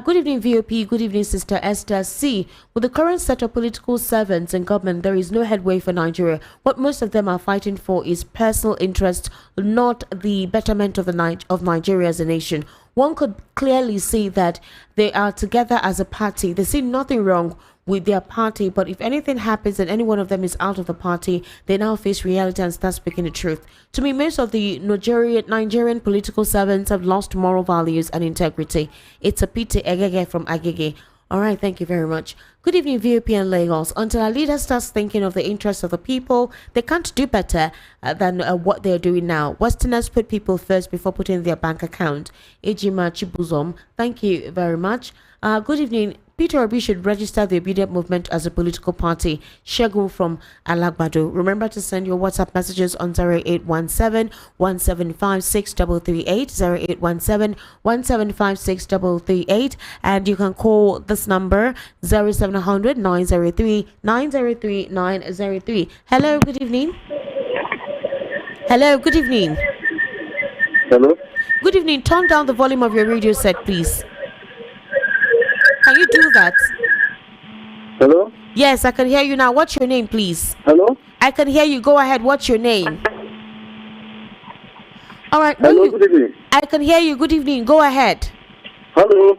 Good evening, VOP. Good evening, Sister Esther. C. With the current set of political servants in government, there is no headway for Nigeria. What most of them are fighting for is personal interest, not the betterment of Nigeria as a nation. One could clearly see that they are together as a party. They see nothing wrong with their party, but if anything happens and any one of them is out of the party, they now face reality and start speaking the truth. To me, most of the Nigerian political servants have lost moral values and integrity. It's a pity. Egege from Agege. All right, thank you very much. Good evening, VOP and Lagos. Until our leader starts thinking of the interests of the people, they can't do better than what they're doing now. Westerners put people first before putting their bank account. Ejima Chibuzom, thank you very much. Good evening. Peter Obi should register the Obedient Movement as a political party. Shegun from Alagbado. Remember to send your WhatsApp messages on 0817 1756 338, 0817 1756 338, and you can call this number 0700 903 903 903. Hello, good evening. Hello, good evening. Hello? Good evening. Turn down the volume of your radio set, please. Can you do that? Hello? Yes, I can hear you now. What's your name, please? Hello? I can hear you. Go ahead. What's your name? All right. Hello, good evening. I can hear you. Good evening. Go ahead. Hello?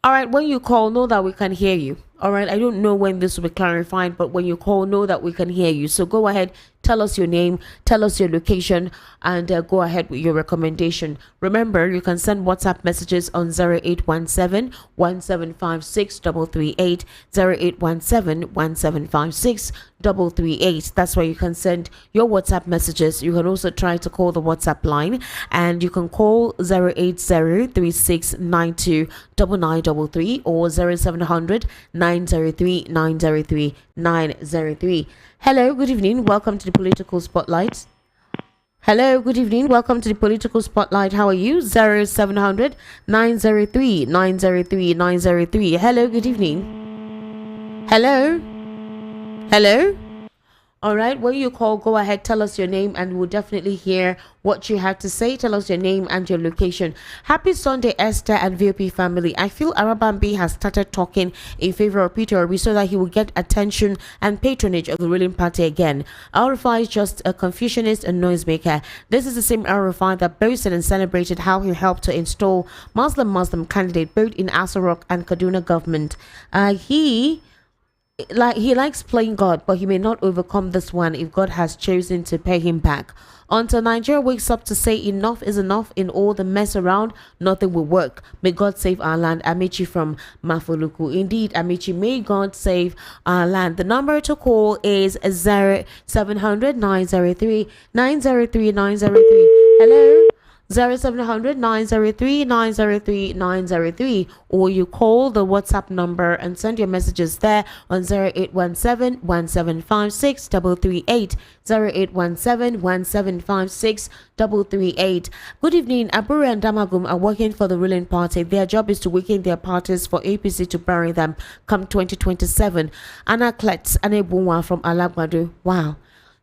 All right. When you call, know that we can hear you. All right. I don't know when this will be clarified, but when you call, know that we can hear you. So go ahead. Tell us your name, tell us your location, and go ahead with your recommendation. Remember, you can send WhatsApp messages on 0817 1756 338, 0817 1756 338. That's where you can send your WhatsApp messages. You can also try to call the WhatsApp line, and you can call 08036929933 or 0700 903 903 903. Hello, good evening. Welcome to the Political Spotlight. Hello, good evening. Welcome to the Political Spotlight. How are you? 0700 903 903 903. Hello, good evening. Hello. Hello. All right, when you call, go ahead, tell us your name, and we'll definitely hear what you have to say. Tell us your name and your location. Happy Sunday, Esther and VOP family. I feel Arabambi has started talking in favor of Peter Obi so that he will get attention and patronage of the ruling party again. Arafai is just a Confucianist and noisemaker. This is the same Arafai that boasted and celebrated how he helped to install Muslim candidate both in Asa Rock and Kaduna government. He likes playing God, but he may not overcome this one if God has chosen to pay him back. Until Nigeria wakes up to say enough is enough in all the mess around, nothing will work. May God save our land. Amici from Mafoluku. Indeed, Amici, may God save our land. The number to call is 0700 903 903 903. Hello? 0700 903 903 903, or you call the WhatsApp number and send your messages there on 0817 1756 338, 0817 1756 338. Good evening. Abure and Damagum are working for the ruling party. Their job is to weaken their parties for APC to bury them come 2027. Anna Klets Anebunwa from Alagbado. Wow.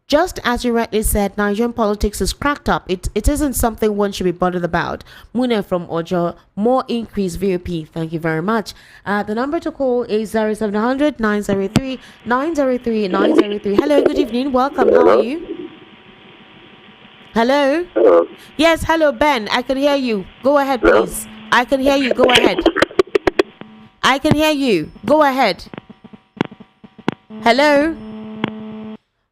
Just as you rightly said, Nigerian politics is cracked up. It isn't something one should be bothered about. Mune from Ojo, more increased VOP. Thank you very much. The number to call is 0700 903 903 903. Hello, good evening. Welcome. How are you? Hello? Hello? Yes, hello, Ben. I can hear you. Go ahead, please. I can hear you. Go ahead. I can hear you. Go ahead. Hello?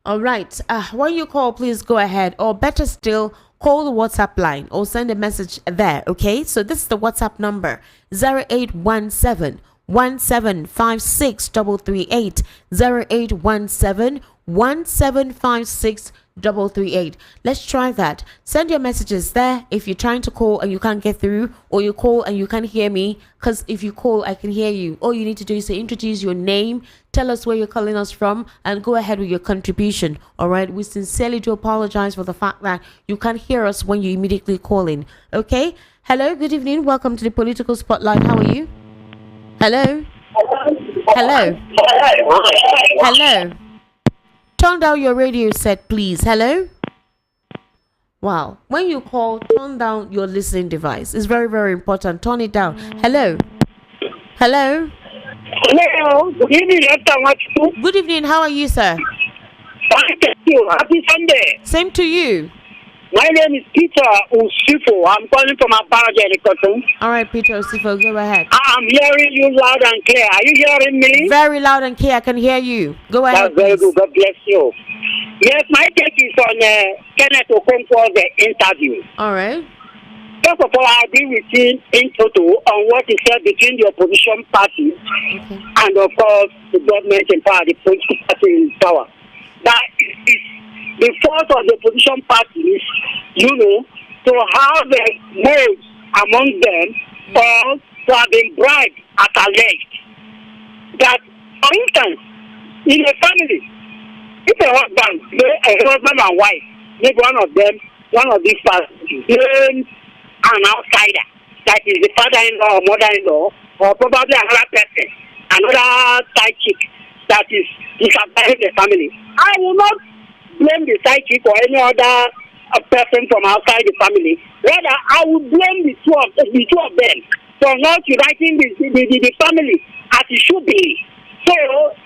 All right. When you call, please go ahead. Or better still, call the WhatsApp line or send a message there. Okay. So this is the WhatsApp number 0817 08176338338. 08171756338. Let's try that. Send your messages there if you're trying to call and you can't get through, or you call and you can't hear me, because if you call I can hear you. All you need to do is to introduce your name, tell us where you're calling us from, and go ahead with your contribution. All right, we sincerely do apologize for the fact that you can't hear us when you immediately call in. Okay, hello, good evening, welcome to the Political Spotlight. How are you? Hello. Hello. Hello. Turn down your radio set, please. Hello. Wow. When you call, turn down your listening device. It's very, very important. Turn it down. Hello. Hello. Hello. Good evening, Nnamdi. Good evening. How are you, sir? Thank you. Happy Sunday. Same to you. My name is Peter Usifo. I'm calling from Abaraja. All right, Peter Usifo, go ahead. I'm hearing you loud and clear. Are you hearing me? Very loud and clear. I can hear you. Go ahead. That's very good. God bless you. Yes, my take is on Kenneth Okonkwo's interview. All right. First of all, I agree with him in total on what he said between the opposition parties and, of course, the government in power, the political party in power. That is the fault of the opposition parties, to have modes among them or to have been bribed as alleged. That, for instance, in a family, if a husband and wife, maybe one of these parties, blames an outsider, that is the father-in-law or mother-in-law, or probably another person, another side chick that is disadvantaging the family. I will not blame the side chick or any other person from outside the family. Rather, I would blame the two of them for not uniting the family as it should be. So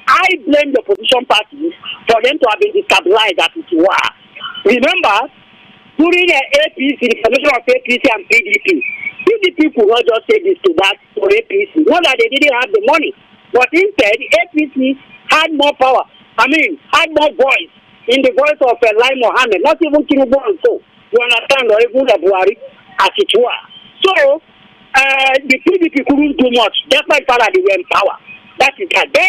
I blame the opposition parties for them to have been destabilized as it were. Remember, during the APC, the formation of APC and PDP could not just say this to that for APC. Not that they didn't have the money, but instead APC had more power. Had more voice. In the voice of Lai Mohammed, not even Tinubu and so. You understand, or even Buhari, as it were. So, the PDP couldn't do much, despite the fact that they were in power. That is that. Then,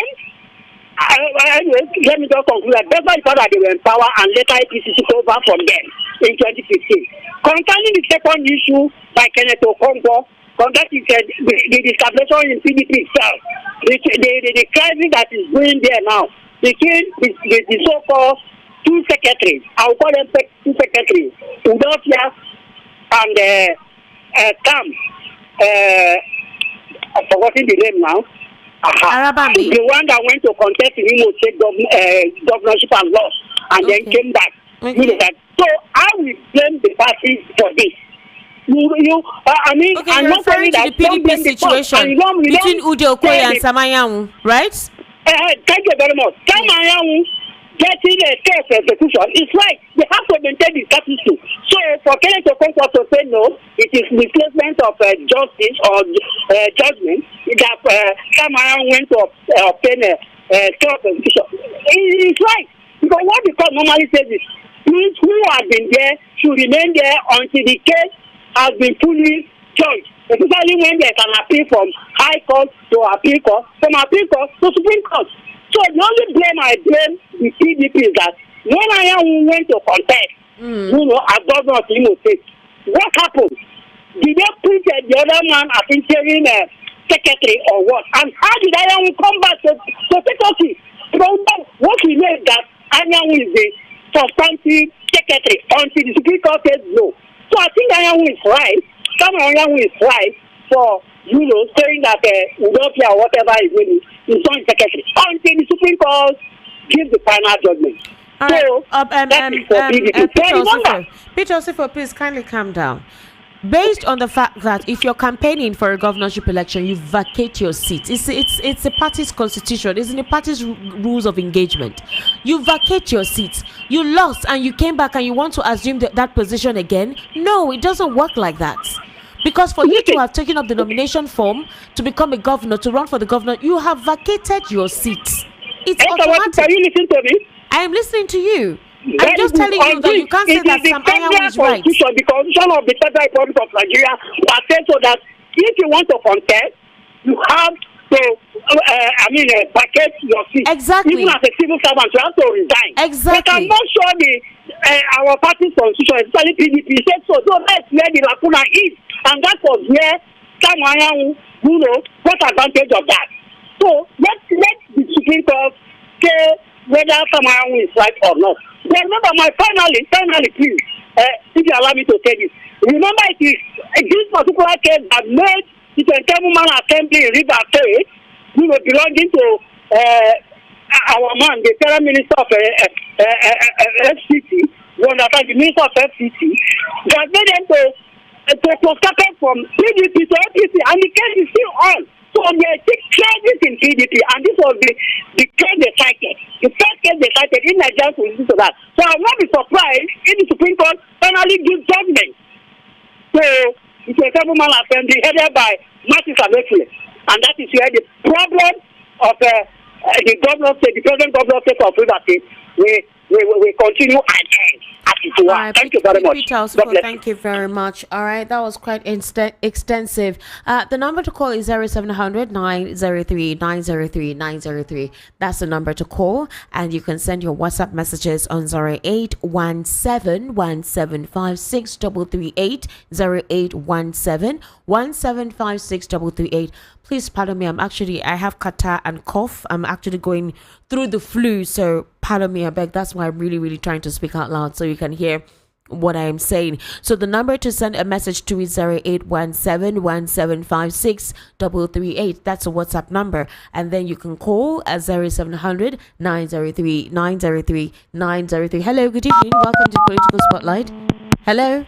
anyway, let me just conclude that despite the fact that they were in power and later APC took over from them in 2015. Concerning the second issue by Kenneth Okonkwo, that is the establishment in PDP itself, the crisis that is going there now, between the so-called two secretaries, I will call them two secretaries, Udofia and Tam, I've forgotten the name now. The one that went to contest in Imo State governorship and lost, and then came back. Okay. So I will blame the party for this. I'm not referring to the PDP situation between Ude Okoye and Samayamu, right? Thank you very much. Samayamu getting a case execution is right. They have to maintain the status quo. So for Kenneth Okonkwo to say no, it is misplacement of justice or judgment that Samayamu went to obtain a case execution. It is right. Because what the court normally says is, those who have been there should remain there until the case has been fully judged, especially when there's an appeal from High Court to Appeal Court, from Appeal Court to Supreme Court. So the only blame I blame the PDP is that when I went to contest, as governor of Imo State, what happened? Did they put the other man as interim secretary or what? And how did I come back to take office? What we know is that Anyanwu is the substantive secretary until the Supreme Court says no. So I think Anyanwu is right. Anyanwu is right for saying that Udofia or whatever is really is not secretary until the Supreme Court gives the final judgment. So that is for Peter Osifo, please kindly calm down. Based on the fact that if you're campaigning for a governorship election, you vacate your seat. It's a party's constitution. It's in the party's rules of engagement. You vacate your seat. You lost and you came back and you want to assume that position again. No, it doesn't work like that. Because for you to have taken up the nomination form to become a governor, to run for the governor, you have vacated your seat. It's automatic. Can you listen to me? I am listening to you. I'm just telling you that you can't say that Sam Anyanwu is right. The constitution of the Federal Republic of Nigeria that says so that if you want to contest, you have vacate your seat. Exactly. Even as a civil servant, you have to resign. Exactly. But I'm not sure our party's constitution, especially PDP, said so. So that's where the lacuna is. And that was where someone got advantage of that. So let the Supreme Court say whether someone is right or not. Then remember, finally, please, if you allow me to say this, remember it is this particular case that made the 27-man assembly in River State, belonging to our man, the Federal Minister of FCT, the Minister of FCT, that made them to start from PDP to FCT, and the case is still on. So there are 6 charges in PDP, and this was the case they cited. The first case they cited in Nigeria to listen to that. So I will not be surprised if the Supreme Court finally gives judgment. So it's a 7-man assembly headed by Martin Sabekule, and that is where the problem of the present governor state of River State we continue and end as it was. Right, thank you very much. Thank you very much. All right, that was quite extensive. The number to call is 0700 903 903 903. That's the number to call, and you can send your WhatsApp messages on 0817 1756 338 0817 1756 338. Please pardon me. I have catarrh and cough. I'm actually going through the flu, so pardon me. I beg. That's why I'm really trying to speak out loud so you can hear what I am saying. So the number to send a message to is 0817 1756 338. That's a WhatsApp number, and then you can call at 0700 903 903 903. Hello, good evening. Welcome to Political Spotlight. Hello.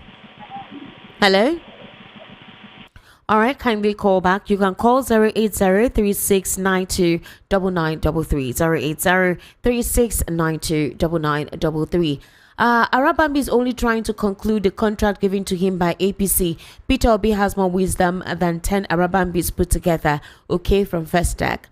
All right, kindly call back. You can call 080-3692-9933, 080-3692-9933. Arabambi is only trying to conclude the contract given to him by APC. Peter Obi has more wisdom than 10 Arabambis put together. Okay, from First Tech.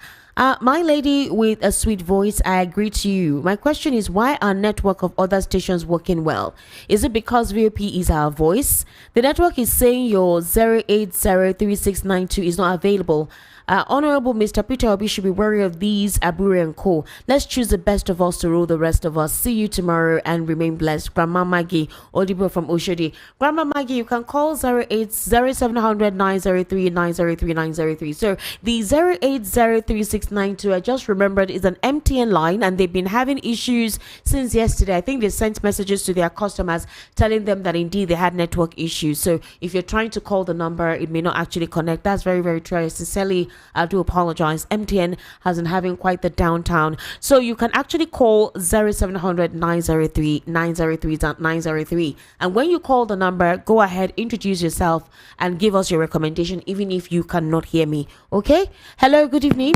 My lady with a sweet voice, I agree to you. My question is, why are network of other stations working well? Is it because VOP is our voice? The network is saying your 0803692 is not available. Honorable Mr. Peter Obi should be wary of these Abure and Co. Let's choose the best of us to rule the rest of us. See you tomorrow and remain blessed. Grandma Maggie, Odibo from Oshodi. Grandma Maggie, you can call 0700 903 903 903. So the 0803692, I just remembered, is an MTN line, and they've been having issues since yesterday. I think they sent messages to their customers telling them that indeed they had network issues. So if you're trying to call the number, it may not actually connect. That's very true. Sincerely, I do apologize. MTN has been having quite the downtown. So you can actually call 0700 903 903 903. And when you call the number, go ahead, introduce yourself and give us your recommendation, even if you cannot hear me. Okay? Hello, good evening.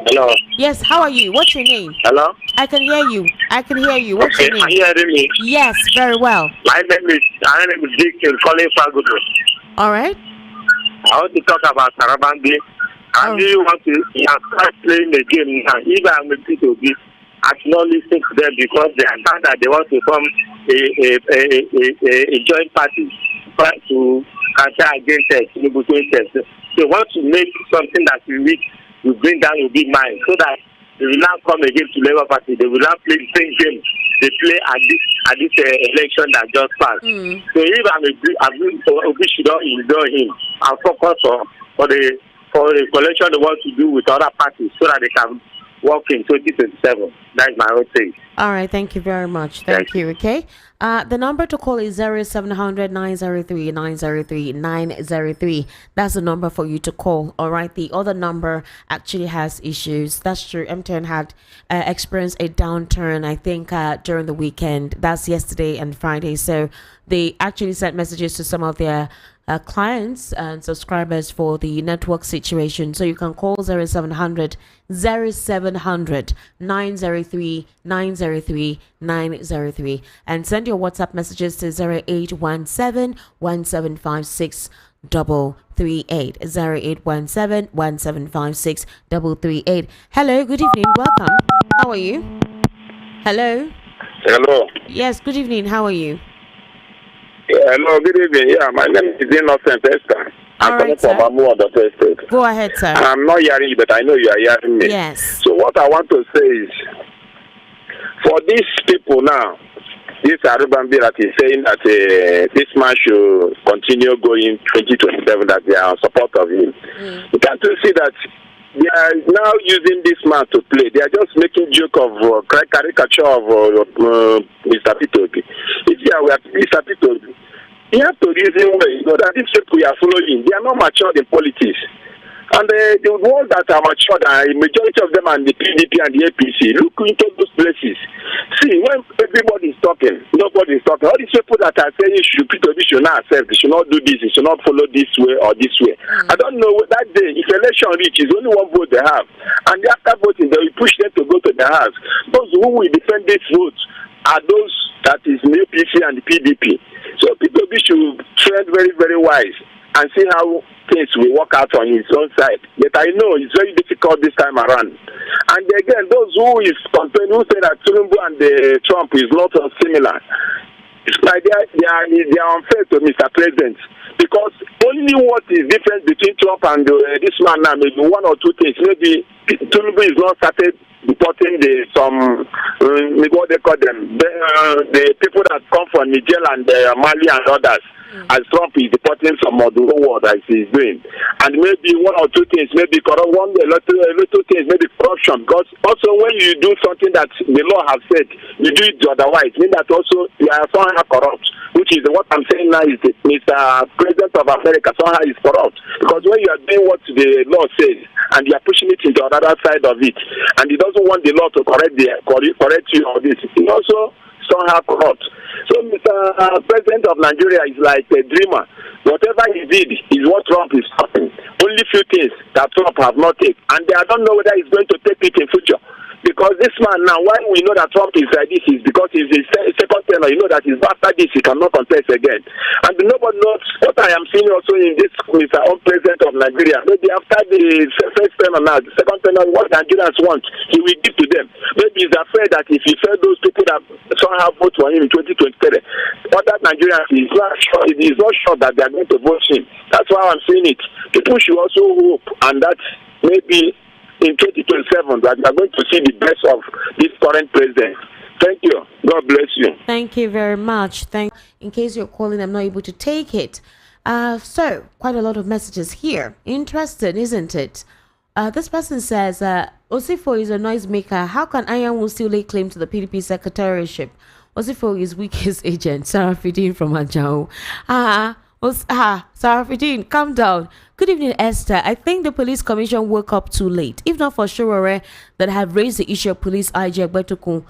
Hello. Yes, how are you? What's your name? Hello. I can hear you. What's your name? Are you hearing me? Yes, very well. My name is Dick calling Fagudu. All right. I want to talk about Sarabandi. I really want to start playing the game now. Even I'm a P2B, I cannot listen to them because they are that they want to form a joint party to counter against Tinubu. They want to make something that will bring down your big mind, so that they will not come again to Labour Party. They will not play the same game they play at this election that just passed. So if we should not ignore him and focus for the coalition they want to do with other parties, so that they can work in 2027. That's my own thing. All right, thank you very much. Thank you. Okay. The number to call is 0700 903 903 903. That's the number for you to call. All right. The other number actually has issues. That's true. MTN had experienced a downturn, I think, during the weekend. That's yesterday and Friday. So they actually sent messages to some of their clients and subscribers for the network situation. So you can call 0700 903 903 903 and send your WhatsApp messages to 0817 1756 338 0817 1756 338. Hello, good evening. Welcome. How are you? Hello. Hello. Yes, good evening. How are you? Hello, good evening. Yeah, my name is Innocent Esther. I'm coming from MAHMOUD on the first state. Go ahead, sir. I'm not hearing you, but I know you are hearing me. Yes. So what I want to say is, for these people now, this Arubambi that is saying that this man should continue going 2027, that they are in support of him. You can't see that they are now using this man to play. They are just making joke of caricature of Mr. Pitobi. If you are with Mr. Pitobi, you have to reason well. You know that these people we are following, they are not matured in politics. And the ones that are matured, the majority of them are the PDP and the APC. Look into those places. See, when everybody is talking, nobody is talking. All these people that are saying Pitobi should not accept, they should not do this, they should not follow this way or this way. I don't know that day, if election reaches, only one vote they have. And after voting, they will push them to go to the house. Those who will defend this vote are those that is the APC and the PDP. So Pitobi should tread very, very wise and see how things will work out on his own side. But I know it's very difficult this time around. And again, those who is complaining, who say that Tinubu and Trump is not similar, it's like they are unfair to Mr. President. Because only what is different between Trump and this man now, maybe one or two things. Maybe Tinubu is not started deporting what they call them, the people that come from Niger and Mali and others. As Trump is deporting some of the whole world as he's doing. And maybe one or two things, maybe little things, maybe corruption. Because also when you do something that the law has said, you do it otherwise, mean that also you are somehow corrupt. Which is what I'm saying now is that Mr. President of America somehow is corrupt. Because when you are doing what the law says and you are pushing it into another side of it, and he doesn't want the law to correct you or this, he also somehow corrupt. So Mr. President of Nigeria is like a dreamer. Whatever he did is what Trump is talking. Only few things that Trump have not taken. And I don't know whether he's going to take it in future. Because this man now, why we know that Trump is like this is because he's his second tenor. You know that he's after this, he cannot contest again. And nobody knows what I am seeing also in this Mr. President of Nigeria. Maybe after the first tenor now, the second tenor, what Nigerians want, he will give to them. Maybe he's afraid that if he fail those people that somehow vote for him in 2023, other Nigerians, he's not sure that they are going to vote him. That's why I'm saying it. People should also hope, and that maybe in 2027 that we are going to see the best of this current president. Thank you. God bless you. Thank you very much. In case you're calling, I'm not able to take it. So quite a lot of messages here. Interesting, isn't it? This person says, Osifo is a noisemaker. How can Anyanwu still lay claim to the PDP secretariatship? Osifo is weakest agent. Sarah Fidin from Ajao. Sarah Fidin, calm down. Good evening, Esther. I think the police commission woke up too late. If not for Shurore that have raised the issue of police IJ Betuku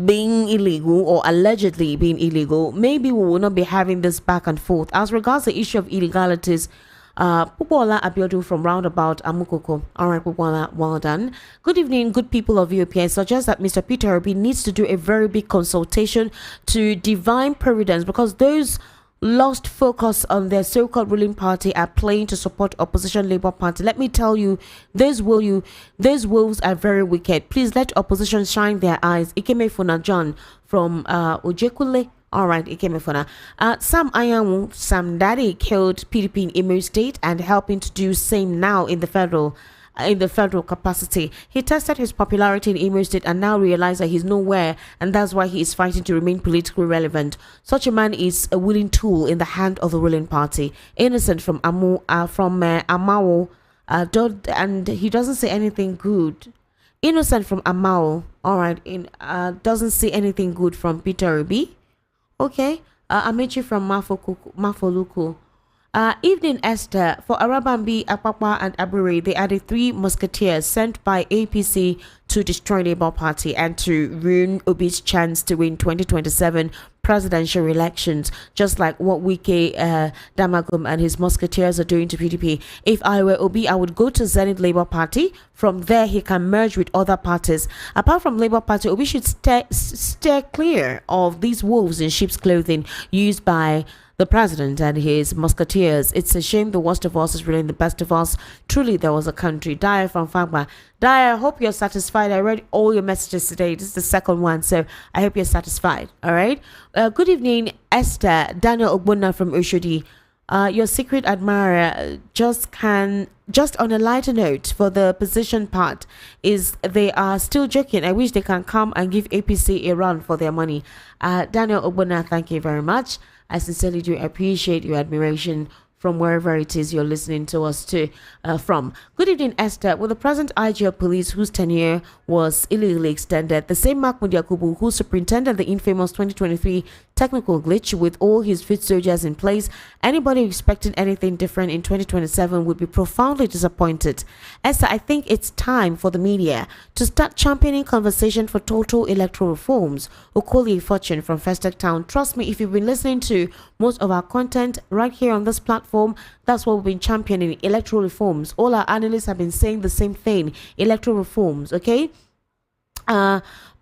being illegal or allegedly being illegal, maybe we will not be having this back and forth. As regards the issue of illegalities, Pupola Abiodun from Roundabout Amukoko. All right, Pupola, well done. Good evening, good people of UP. I suggest that Mr. Peter Obi needs to do a very big consultation to divine providence, because those lost focus on their so-called ruling party are playing to support opposition Labour Party. Let me tell you, those wolves are very wicked. Please let opposition shine their eyes. Ikeme Funa John from Ojekule. All right, Ikeme Funa. Sam Anyanwu, Sam Daddy killed PDP in Imo State and helping to do same now in the federal capacity. He tested his popularity in Imo State and now realized that he's nowhere, and that's why he is fighting to remain politically relevant. Such a man is a willing tool in the hand of the ruling party. Innocent from Amao, and he doesn't say anything good. Innocent from Amao, all right, doesn't say anything good from Peter Obi. Okay, Amechi from Mafoluku. Evening, Esther. For Arabambi, Apapa, and Abure, they are the three musketeers sent by APC to destroy Labour Party and to ruin Obi's chance to win 2027 presidential elections, just like what Wike Damagum and his musketeers are doing to PDP. If I were Obi, I would go to Zenith Labour Party. From there, he can merge with other parties. Apart from Labour Party, Obi should steer clear of these wolves in sheep's clothing used by the president and his musketeers. It's a shame the worst of us is really the best of us. Truly, there was a country. Dyer from Fagba. Dyer, I hope you're satisfied. I read all your messages today. This is the second one, so I hope you're satisfied. All right. Good evening, Esther. Daniel Ogbonna from Oshodi. your secret admirer just on a lighter note for the position part is they are still joking. I wish they can come and give APC a run for their money. Daniel Obona, thank you very much. I sincerely do appreciate your admiration from wherever it is you're listening to us from. Good evening, Esther. With the present IG of police whose tenure was illegally extended, the same MAHMOUD Yakubu who superintended the infamous 2023 technical glitch with all his foot soldiers in place, anybody expecting anything different in 2027 would be profoundly disappointed. Esther, I think it's time for the media to start championing conversation for total electoral reforms. Okoli Fortune from Festac Town. Trust me, if you've been listening to most of our content right here on this platform, that's what we've been championing, electoral reforms. All our analysts have been saying the same thing, electoral reforms, okay?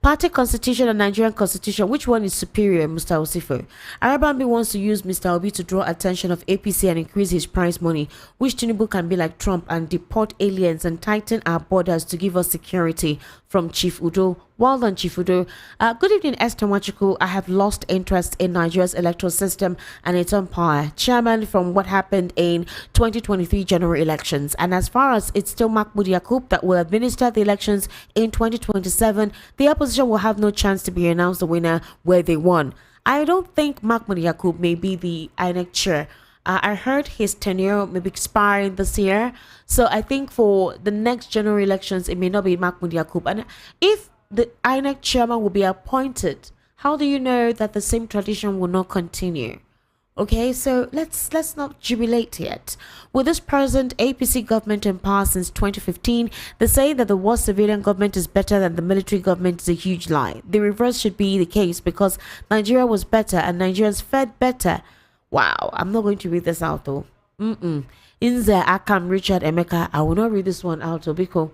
Party constitution and Nigerian constitution, which one is superior, Mr. Osifo? Arabambi wants to use Mr. Obi to draw attention of APC and increase his prize money, which Tinubu can be like Trump and deport aliens and tighten our borders to give us security, from Chief Udo. Well done, Chief Udo. Good evening, Esther Machuku. I have lost interest in Nigeria's electoral system and its umpire, chairman from what happened in 2023 general elections. And as far as it's still MAHMOUD Yakub that will administer the elections in 2027, the opposition will have no chance to be announced the winner where they won. I don't think MAHMOUD Yakub may be the INEC chair. I heard his tenure may be expiring this year. So I think for the next general elections, it may not be MAHMOUD Yakub. And if the INEC chairman will be appointed, how do you know that the same tradition will not continue? Okay, so let's not jubilate yet. With this present APC government in power since 2015, the saying that the worst civilian government is better than the military government is a huge lie. The reverse should be the case because Nigeria was better and Nigerians fared better. Wow, I'm not going to read this out though. Inze Akam Richard Emeka, I will not read this one out though because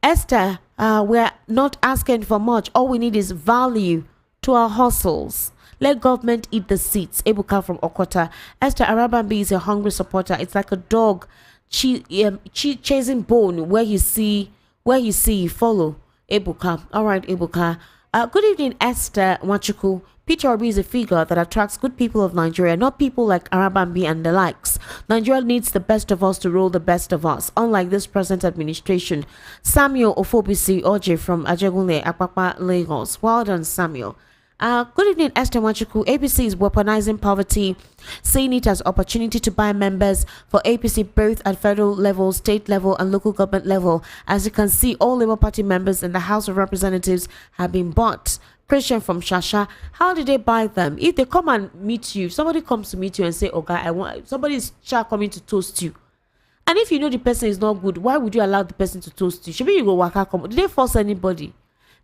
Esther, we're not asking for much. All we need is value to our hustles. Let government eat the seats. Ebuka from Okota. Esther Arabambi is a hungry supporter. It's like a dog chasing bone where you see you follow. Ebuka. All right, Ebuka. Good evening, Esther Wachuku. Peter Obi is a figure that attracts good people of Nigeria, not people like Arabambi and the likes. Nigeria needs the best of us to rule the best of us, unlike this present administration. Samuel Ofobisi Oje from Ajegunle, Apapa, Lagos. Well done, Samuel. Good evening, Esther Wachuku. APC is weaponizing poverty, seeing it as opportunity to buy members for APC both at federal level, state level, and local government level. As you can see, all Labour Party members in the House of Representatives have been bought. Christian from Shasha, how did they buy them? If they come and meet you, if somebody comes to meet you and say, "Okay, I want," somebody's coming to toast you, and if you know the person is not good, why would you allow the person to toast you? Should you go waka come? Did they force anybody?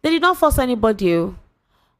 They did not force anybody. Oh.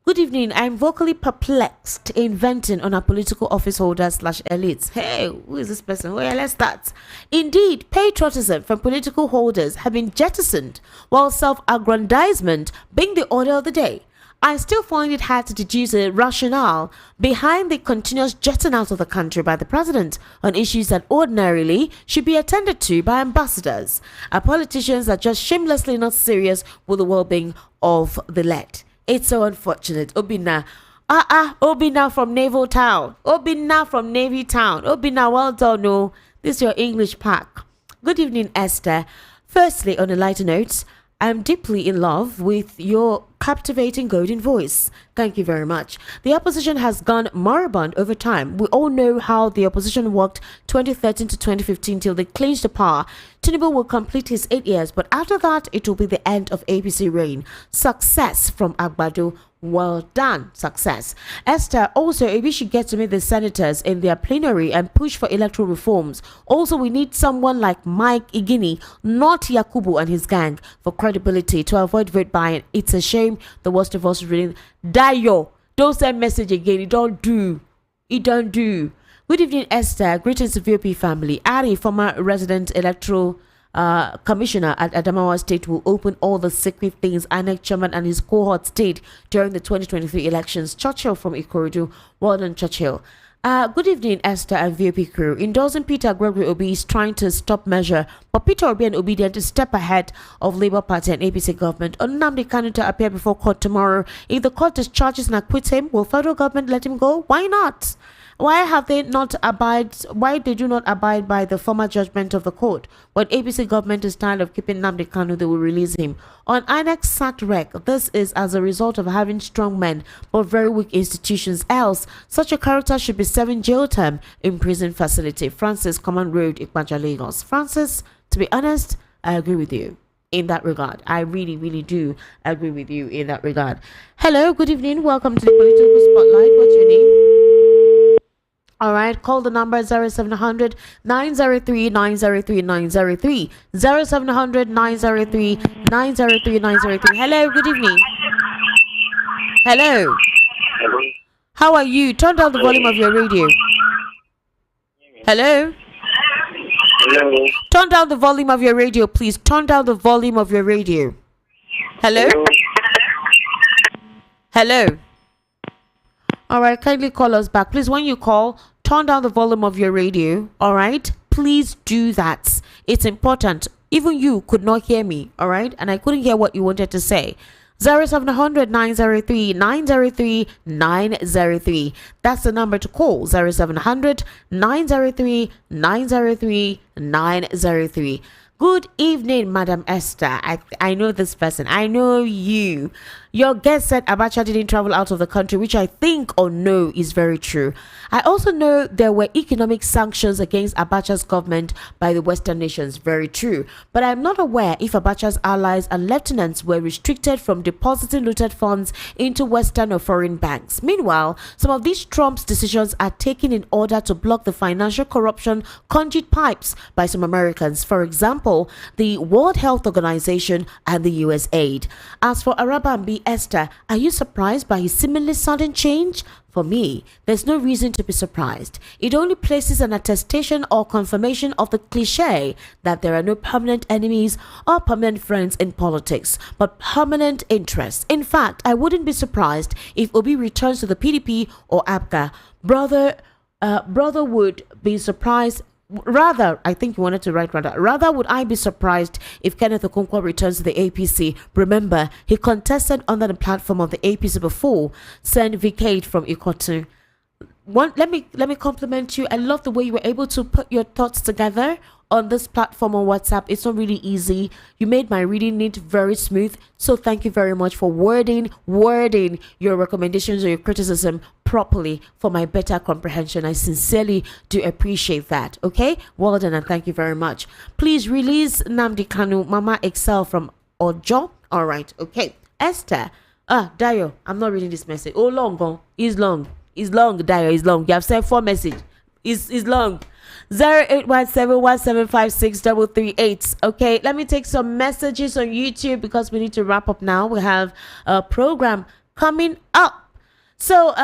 Good evening. I'm vocally perplexed in venting on our political office holders / elites. Hey, who is this person? Well, let's start. Indeed, patriotism from political holders have been jettisoned, while self-aggrandizement being the order of the day. I still find it hard to deduce a rationale behind the continuous jetting out of the country by the president on issues that ordinarily should be attended to by ambassadors. Our politicians are just shamelessly not serious with the well-being of the led. It's so unfortunate. Obina. Obina from Naval Town. Obina from Navy Town. Obina, well done. No, this is your English pack. Good evening, Esther. Firstly, on a lighter note, I'm deeply in love with your captivating golden voice. Thank you very much. The opposition has gone moribund over time. We all know how the opposition worked 2013 to 2015 till they clinched the power. Tinubu will complete his 8 years, but after that, it will be the end of APC reign. Success from Agbado. Well done. Success. Esther, also, if we should get to meet the senators in their plenary and push for electoral reforms. Also, we need someone like Mike Igini, not Yakubu and his gang, for credibility to avoid vote buying. It's a shame the worst of us reading. Dayo, don't send message again. It don't do. Good evening, Esther. Greetings to VOP family. Ari, former resident electoral commissioner at Adamawa State, will open all the secret things INEC chairman and his cohorts did during the 2023 elections. Churchill from Ikorodu. Well done, Churchill. Good evening, Esther and VOP crew. Endorsing Peter Gregory Obi is trying to stop measure, but Peter Obi and Obedient to step ahead of Labour Party and APC government. On Nnamdi Kanu to appear before court tomorrow. If the court discharges and acquits him, will federal government let him go? Why not? Why did you not abide by the former judgment of the court? When APC government is tired of keeping Nnamdi Kanu, they will release him. On INEC sacked rec, this is as a result of having strong men but very weak institutions. Else, such a character should be serving jail term in prison facility. Francis, Common Road, Ikpaja, Lagos. Francis, to be honest, I agree with you in that regard. I really, really do agree with you in that regard. Hello, good evening. Welcome to the Political Spotlight. What's your name? All right, call the number 0700 903 903 903 0700 903 903 903. Hello, good evening. Hello. How are you? Turn down the volume of your radio. Hello. Hello. Turn down the volume of your radio, please. Turn down the volume of your radio. Hello. Hello. All right, kindly call us back, please. When you call, turn down the volume of your radio. All right, please do that. It's important. Even you could not hear me. All right, and I couldn't hear what you wanted to say. 0700 903 903 903. That's the number to call. 0700 903 903 903. Good evening, Madam Esther. I know this person. I know you. Your guest said Abacha didn't travel out of the country, which I think or know is very true. I also know there were economic sanctions against Abacha's government by the Western nations. Very true. But I'm not aware if Abacha's allies and lieutenants were restricted from depositing looted funds into Western or foreign banks. Meanwhile, some of these Trump's decisions are taken in order to block the financial corruption conduit pipes by some Americans. For example, the World Health Organization and the US aid. As for Arabambi, Esther, are you surprised by his seemingly sudden change? For me, there's no reason to be surprised. It only places an attestation or confirmation of the cliche that there are no permanent enemies or permanent friends in politics, but permanent interests. In fact, I wouldn't be surprised if Obi returns to the PDP or APGA. Brother would be surprised. Rather, I think you wanted to write rather would I be surprised if Kenneth Okonkwo returns to the APC. Remember, he contested under the platform of the APC before, sent vacate from Ikotu. Let me compliment you. I love the way you were able to put your thoughts together on this platform on WhatsApp. It's not really easy. You made my reading neat very smooth. So thank you very much for wording your recommendations or your criticism properly for my better comprehension. I sincerely do appreciate that. Okay, well done and thank you very much. Please release Nnamdi Kanu, Mama Excel from Ojo. All right, okay. Esther, Dayo, I'm not reading this message. Oh, long gone. It's long, Dayo, it's long. You have sent 4 messages. It's long. 0817175638. Okay, let me take some messages on YouTube because we need to wrap up now. We have a program coming up. So,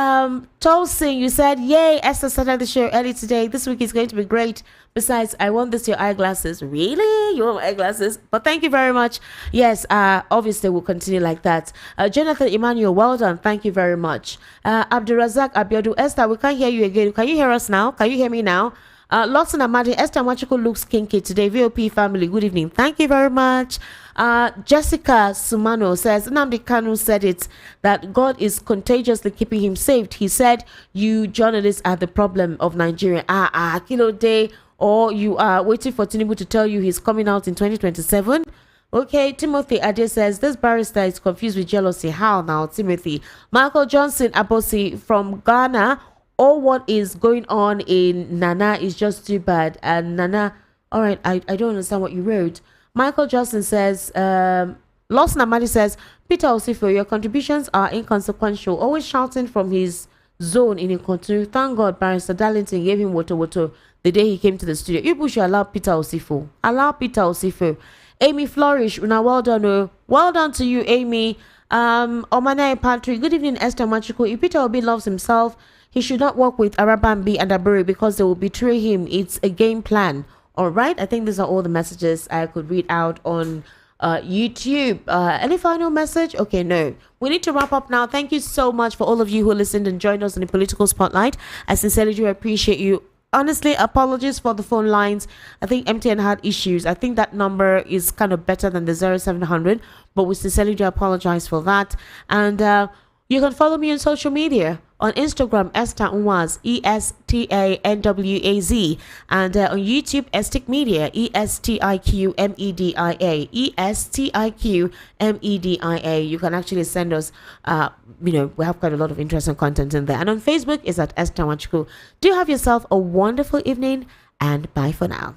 Tolsing, you said, yay, Esther started the show early today. This week is going to be great. Besides, I want your eyeglasses. Really? You want my eyeglasses? But thank you very much. Yes, obviously we'll continue like that. Jonathan Emmanuel, well done. Thank you very much. Abdurazak Abiodu, Esther, we can't hear you again. Can you hear us now? Can you hear me now? Lawson Amadi, Esther Machiko looks kinky today. VOP family, good evening. Thank you very much. Jessica Sumano says, Nnamdi Kanu said it, that God is contagiously keeping him safe. He said, you journalists are the problem of Nigeria. Kilo day, or you are waiting for Tinubu to tell you he's coming out in 2027. Okay, Timothy Ade says, this barrister is confused with jealousy. How now, Timothy? Michael Johnson Abosi from Ghana, all what is going on in Nana is just too bad. And Nana, all right, I don't understand what you wrote. Michael Johnson says, Lawson Amadi says, Peter Osifo, your contributions are inconsequential. Always shouting from his zone in Ikotu. Thank God Barrister Darlington gave him woto the day he came to the studio. You should allow Peter Osifo. Allow Peter Osifo. Amy Flourish, now well done. Well done to you, Amy. Omanai Patrick, good evening, Esther Machiko. If Peter Obi loves himself, he should not work with Arabambi and Aburi because they will betray him. It's a game plan. All right. I think these are all the messages I could read out on YouTube. Any final message? Okay, no. We need to wrap up now. Thank you so much for all of you who listened and joined us in the political spotlight. I sincerely do appreciate you. Honestly, apologies for the phone lines. I think MTN had issues. I think that number is kind of better than the 0700, but we sincerely do apologize for that. And you can follow me on social media. On Instagram, Esther Nwaz, ESTANWAZ, and on YouTube, Estic Media, ESTIQMEDIA, ESTIQMEDIA. You can actually send us, we have quite a lot of interesting content in there. And on Facebook is at Esther Nwachukwu. Do have yourself a wonderful evening, and bye for now.